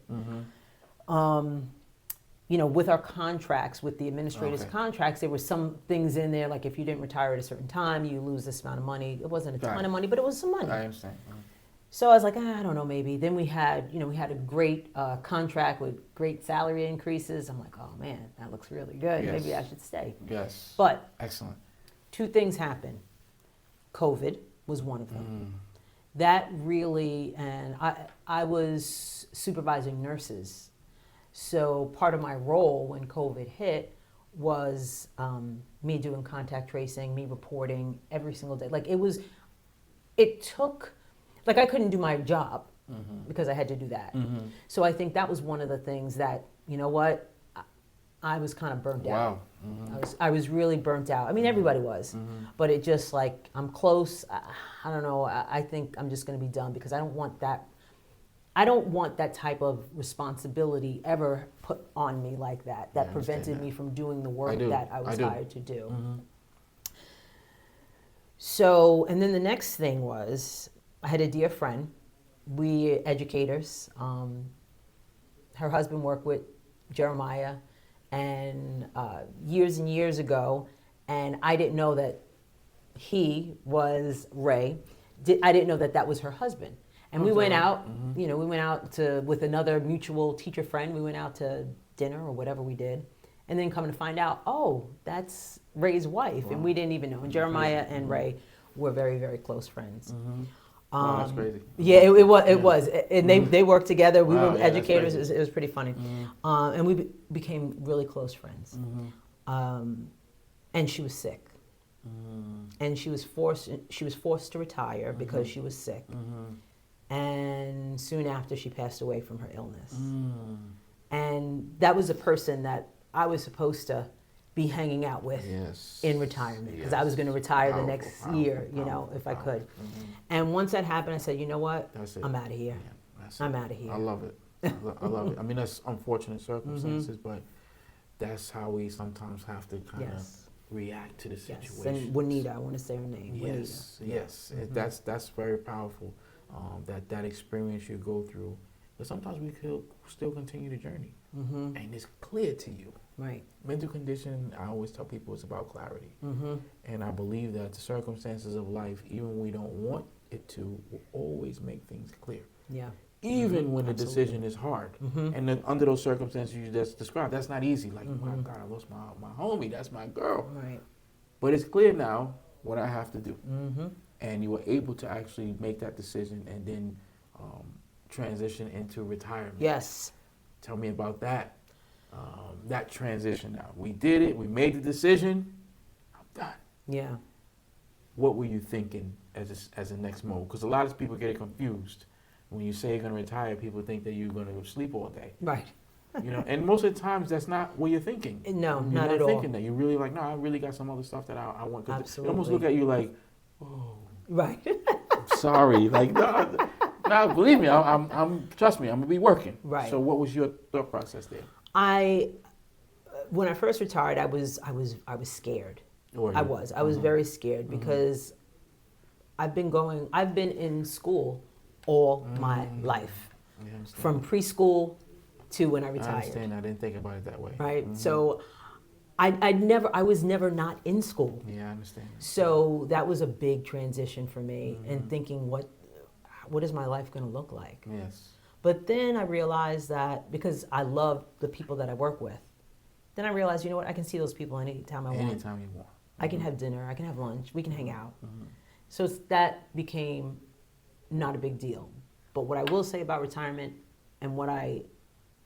S2: With our contracts, with the administrators' contracts, there were some things in there like if you didn't retire at a certain time, you lose this amount of money. It wasn't a ton of money, but it was some money.
S1: I understand.
S2: So I was like, I don't know, maybe. Then we had a great contract with great salary increases. I'm like, oh man, that looks really good.
S1: Yes.
S2: Maybe I should stay.
S1: Yes.
S2: But
S1: excellent.
S2: Two things happened. COVID was one of them. That really, and I was supervising nurses. So part of my role when COVID hit was me doing contact tracing, me reporting every single day. I couldn't do my job because I had to do that. So I think that was one of the things that, you know what, I was kind of burnt out. I was really burnt out. I mean, everybody was, but it just like, I'm close. I don't know. I think I'm just going to be done because I don't want that type of responsibility ever put on me like that. That prevented me from doing the work that I was hired to do. So, and then the next thing was, I had a dear friend. We educators. Her husband worked with Jeremiah, and years and years ago, and I didn't know that he was Ray. I didn't know that was her husband. And we went out, we went out with another mutual teacher friend. We went out to dinner or whatever we did. And then coming to find out, oh, that's Ray's wife. And we didn't even know. And Jeremiah and Ray were very, very close friends.
S1: That's crazy.
S2: Yeah, it was. And they worked together. We were educators. It was pretty funny. And we became really close friends. And she was sick. And she was forced to retire because she was sick. And soon after, she passed away from her illness. And that was a person that I was supposed to be hanging out with in retirement because I was going to retire the next year, if I could. And once that happened, I said, you know what? I'm out of here. I'm out of here.
S1: I love it. I love it. I mean, that's unfortunate circumstances, but that's how we sometimes have to kind of react to the situation.
S2: Yes. And Juanita, I want to say her name.
S1: Yes. That's very powerful. That experience you go through, but sometimes we could still continue the journey, and it's clear to you.
S2: Right.
S1: Mental condition, I always tell people, it's about clarity, and I believe that the circumstances of life, even when we don't want it to, will always make things clear.
S2: Yeah.
S1: Even when the decision is hard, and then under those circumstances you just described, that's not easy. Like, my God, I lost my homie, that's my girl.
S2: Right.
S1: But it's clear now what I have to do. And you were able to actually make that decision and then transition into retirement.
S2: Yes.
S1: Tell me about that. That transition now. We did it. We made the decision. I'm done.
S2: Yeah.
S1: What were you thinking as a next move? Because a lot of people get it confused. When you say you're going to retire, people think that you're going to sleep all day.
S2: Right.
S1: And most of the times that's not what you're thinking.
S2: No,
S1: you're
S2: not at all.
S1: Thinking that. You're really like, no, I really got some other stuff that I want.
S2: Absolutely.
S1: They almost look at you like, oh.
S2: Right.
S1: Sorry, like no, believe me, I'm trust me, I'm gonna be working.
S2: Right.
S1: So what was your thought process there?
S2: When I first retired, I was scared. I was very scared because I've been in school all my life, from preschool to when I
S1: I
S2: retired.
S1: understand. I didn't think about it that way.
S2: Right. So I was never not in school.
S1: Yeah, I understand.
S2: So that was a big transition for me, and thinking, what is my life going to look like?
S1: Yes.
S2: But then I realized that because I love the people that I work with, then I realized, you know what, I can see those people anytime I want.
S1: Anytime you want.
S2: I can have dinner, I can have lunch, we can hang out. So that became not a big deal. But what I will say about retirement and what I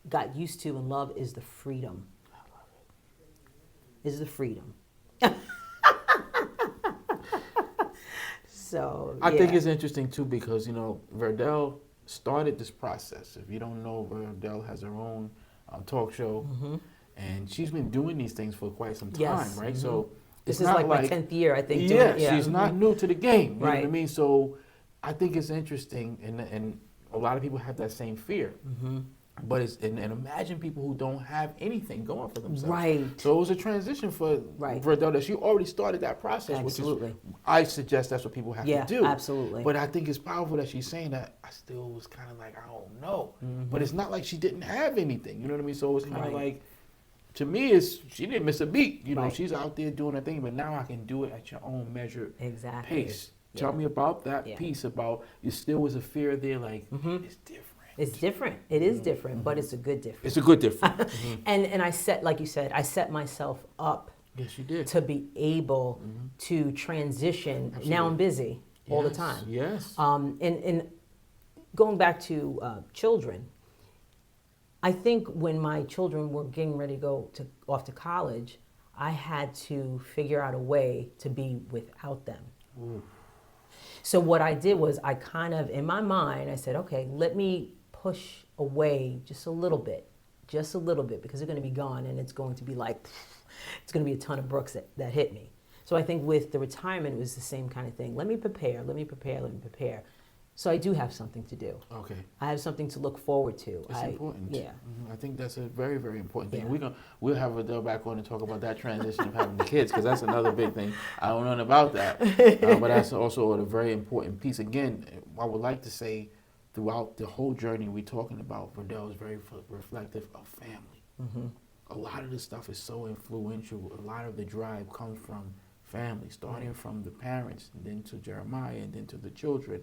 S2: got used to and love is the freedom.
S1: I love it.
S2: Is the freedom. So
S1: I think it's interesting too because Verdel started this process. If you don't know, Verdel has her own talk show, and she's been doing these things for quite some time, right? So
S2: this
S1: it's
S2: is
S1: not
S2: like my 10th year, I think.
S1: Yeah,
S2: doing it.
S1: she's not new to the game. You know what I
S2: Right.
S1: mean? So I think it's interesting, and a lot of people have that same fear. But and imagine people who don't have anything going for themselves.
S2: Right.
S1: So it was a transition for Verdel that she already started that process.
S2: Absolutely.
S1: Which is, I suggest that's what people have to do.
S2: Absolutely.
S1: But I think it's powerful that she's saying that. I still was kind of like, I don't know. But it's not like she didn't have anything. You know what I mean? So it's kind of like, to me, she didn't miss a beat. She's out there doing her thing, but now I can do it at your own measured pace. Tell me about that piece about you still was a fear there, like, it's different.
S2: It's different. It is different, but it's a good difference.
S1: It's a good difference.
S2: And I set, like you said, I set myself up
S1: Yes, you did.
S2: to be able to transition. Absolutely. Now I'm busy all the time.
S1: Yes.
S2: And going back to children, I think when my children were getting ready to go off to college, I had to figure out a way to be without them. Ooh. So what I did was I kind of, in my mind, I said, okay, let me push away just a little bit, because they're going to be gone, and it's going to be like, it's going to be a ton of brooks that hit me. So I think with the retirement, it was the same kind of thing. Let me prepare. So I do have something to do.
S1: Okay.
S2: I have something to look forward to.
S1: It's important.
S2: Yeah.
S1: I think that's a very, very important thing.
S2: Yeah.
S1: We'll have Verdel back on and talk about that transition of having the kids, because that's another big thing. I don't know about that, but that's also a very important piece. Again, I would like to say, throughout the whole journey we're talking about, Verdel is very reflective of family. A lot of this stuff is so influential. A lot of the drive comes from family, starting from the parents, and then to Jeremiah, and then to the children.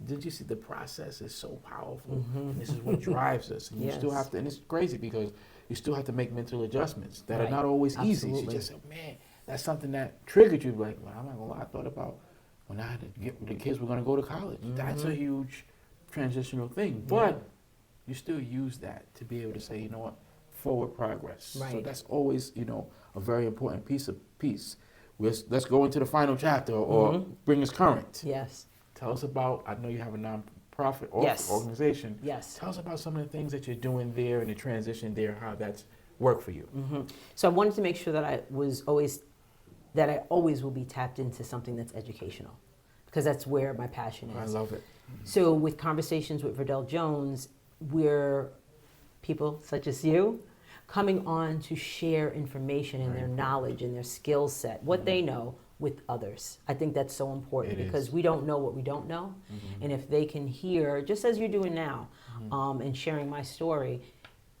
S1: Did you see the process is so powerful? And this is what drives us. And you still have to, and it's crazy because you still have to make mental adjustments that are not always easy. So you just say, man, that's something that triggered you. Like, well, I'm not gonna lie, I thought about when I had to get the kids were gonna go to college. That's a huge transitional thing. But you still use that to be able to say, you know what, forward progress.
S2: Right.
S1: So that's always, a very important piece. Let's go into the final chapter or bring us current.
S2: Yes.
S1: Tell us about, I know you have a nonprofit organization.
S2: Yes.
S1: Tell us about some of the things that you're doing there and the transition there, how that's worked for you.
S2: So I wanted to make sure that I always will be tapped into something that's educational, because that's where my passion is.
S1: I love it.
S2: So with Conversations with Verdel Jones, we're people such as you coming on to share information and their knowledge and their skill set, what they know, with others. I think that's so important because we don't know what we don't know. And if they can hear, just as you're doing now, and sharing my story,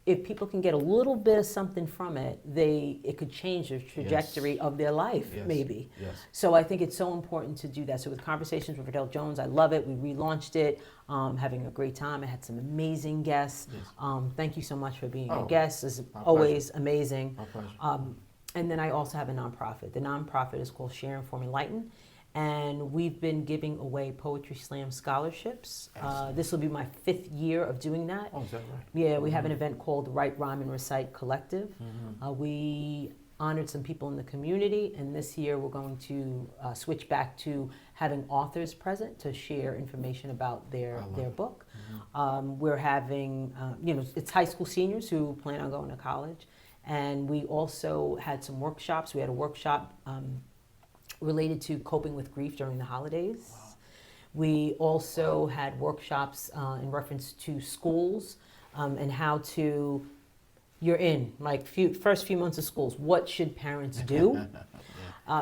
S2: if people can get a little bit of something from it, it could change the trajectory of their life, maybe.
S1: Yes.
S2: So I think it's so important to do that. So with Conversations with Verdel Jones, I love it. We relaunched it, having a great time. I had some amazing guests. Yes. Thank you so much for being a guest. It's always amazing.
S1: My pleasure.
S2: And then I also have a nonprofit. The nonprofit is called Share, Inform, Enlighten. And we've been giving away Poetry Slam scholarships. This will be my 5th year of doing that.
S1: Oh, is that right?
S2: Yeah, we have an event called the Write, Rhyme, and Recite Collective. We honored some people in the community, and this year we're going to switch back to having authors present to share information about their book. We're having, it's high school seniors who plan on going to college. And we also had some workshops. We had a workshop related to coping with grief during the holidays. Wow. We also had workshops in reference to schools and how to, you're in, like first few months of schools, what should parents do?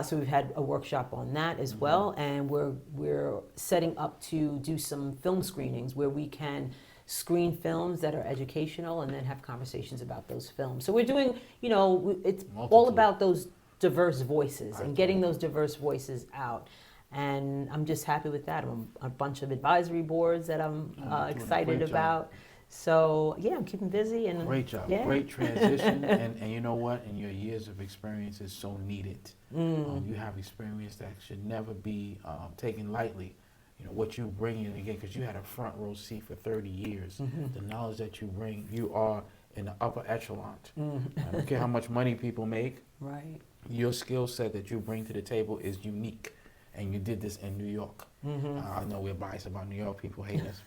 S2: So we've had a workshop on that as well, and we're setting up to do some film screenings where we can screen films that are educational and then have conversations about those films. So we're doing, it's all about those diverse voices and getting those diverse voices out. And I'm just happy with that. I'm on a bunch of advisory boards that I'm excited about. So yeah, I'm keeping busy and
S1: great job, great transition, and you know what? And your years of experience is so needed. You have experience that should never be taken lightly. You know what you bring in again, because you had a front row seat for 30 years. The knowledge that you bring, you are in the upper echelon. I don't care how much money people make.
S2: Right.
S1: Your skill set that you bring to the table is unique, and you did this in New York. I know we're biased about New York. People hate us.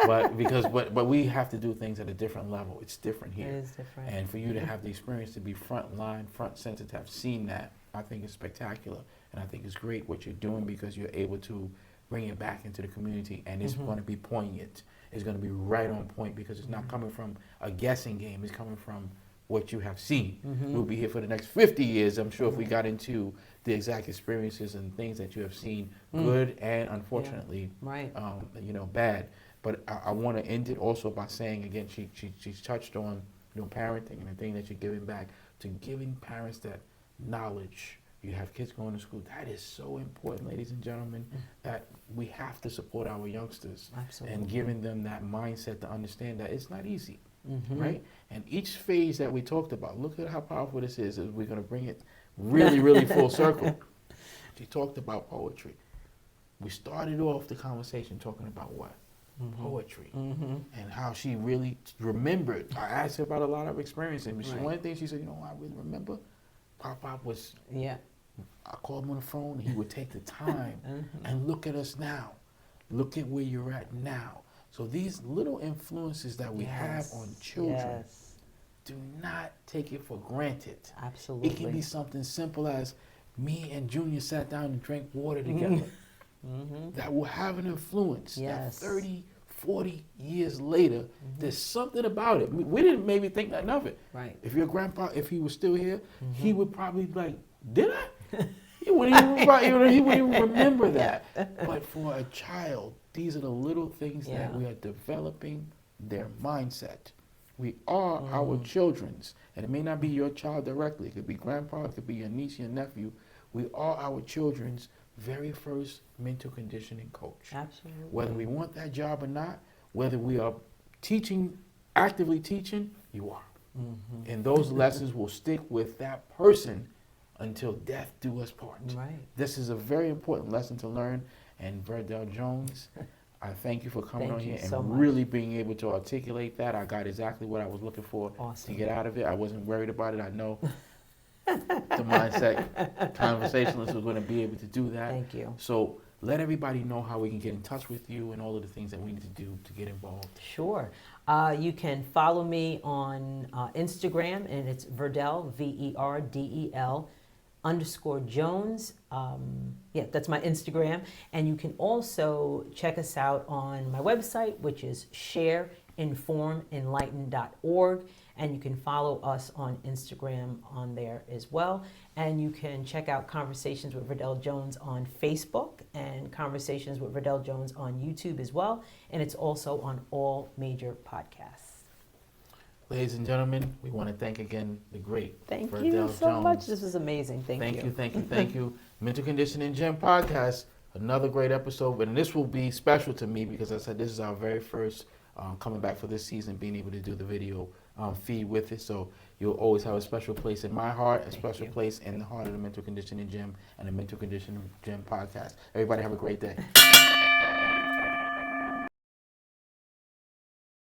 S1: But we have to do things at a different level. It's different here.
S2: It is different.
S1: And for you to have the experience to be front line, front center, to have seen that, I think is spectacular. And I think it's great what you're doing, because you're able to bring it back into the community, and it's going to be poignant. It's going to be right on point, because it's not coming from a guessing game. It's coming from what you have seen. We'll be here for the next 50 years, I'm sure, if we got into the exact experiences and things that you have seen, good and unfortunately, bad. But I want to end it also by saying, again, she's touched on parenting and the thing that you're giving back, to giving parents that knowledge. You have kids going to school. That is so important, ladies and gentlemen, that we have to support our youngsters.
S2: Absolutely. And
S1: giving them that mindset to understand that it's not easy, right? And each phase that we talked about, look at how powerful this is. We're going to bring it really, really full circle. She talked about poetry. We started off the conversation talking about what? Poetry, and how she really remembered. I asked her about a lot of experiences, and one thing she said, I really remember, Pop was, I called him on the phone, and he would take the time and look at us now. Look at where you're at now. So these little influences that we have on children, do not take it for granted.
S2: Absolutely.
S1: It can be something simple as me and Junior sat down and drank water together. That will have an influence. That 30, 40 years later, there's something about it. We didn't maybe think nothing of it.
S2: Right.
S1: If your grandpa, if he was still here, he would probably be like, did I? He wouldn't even remember that. But for a child, these are the little things that we are developing their mindset. We are our children's. And it may not be your child directly. It could be grandpa, it could be your niece, your nephew. We are our children's very first mental conditioning coach.
S2: Absolutely.
S1: Whether we want that job or not, whether we are teaching, actively teaching, you are. And those lessons will stick with that person until death do us part.
S2: Right.
S1: This is a very important lesson to learn. And Verdel Jones, I thank you for coming on here and really being able to articulate that. I got exactly what I was looking for to get out of it. I wasn't worried about it. I know the mindset conversationalist was going to be able to do that.
S2: Thank you.
S1: So let everybody know how we can get in touch with you and all of the things that we need to do to get involved.
S2: Sure. You can follow me on Instagram, and it's Verdel, Verdel _Jones. That's my Instagram. And you can also check us out on my website, which is shareinformenlighten.org. And you can follow us on Instagram on there as well. And you can check out Conversations with Verdel Jones on Facebook and Conversations with Verdel Jones on YouTube as well. And it's also on all major podcasts.
S1: Ladies and gentlemen, we want to thank again the great
S2: Thank
S1: Verdel
S2: you so
S1: Jones.
S2: much. This was amazing. Thank you.
S1: Thank you. Mental Conditioning Gym Podcast, another great episode. And this will be special to me because I said this is our very first coming back for this season, being able to do the video feed with it. So you'll always have a special place in my heart, a special place in the heart of the Mental Conditioning Gym and the Mental Conditioning Gym Podcast. Everybody have a great day.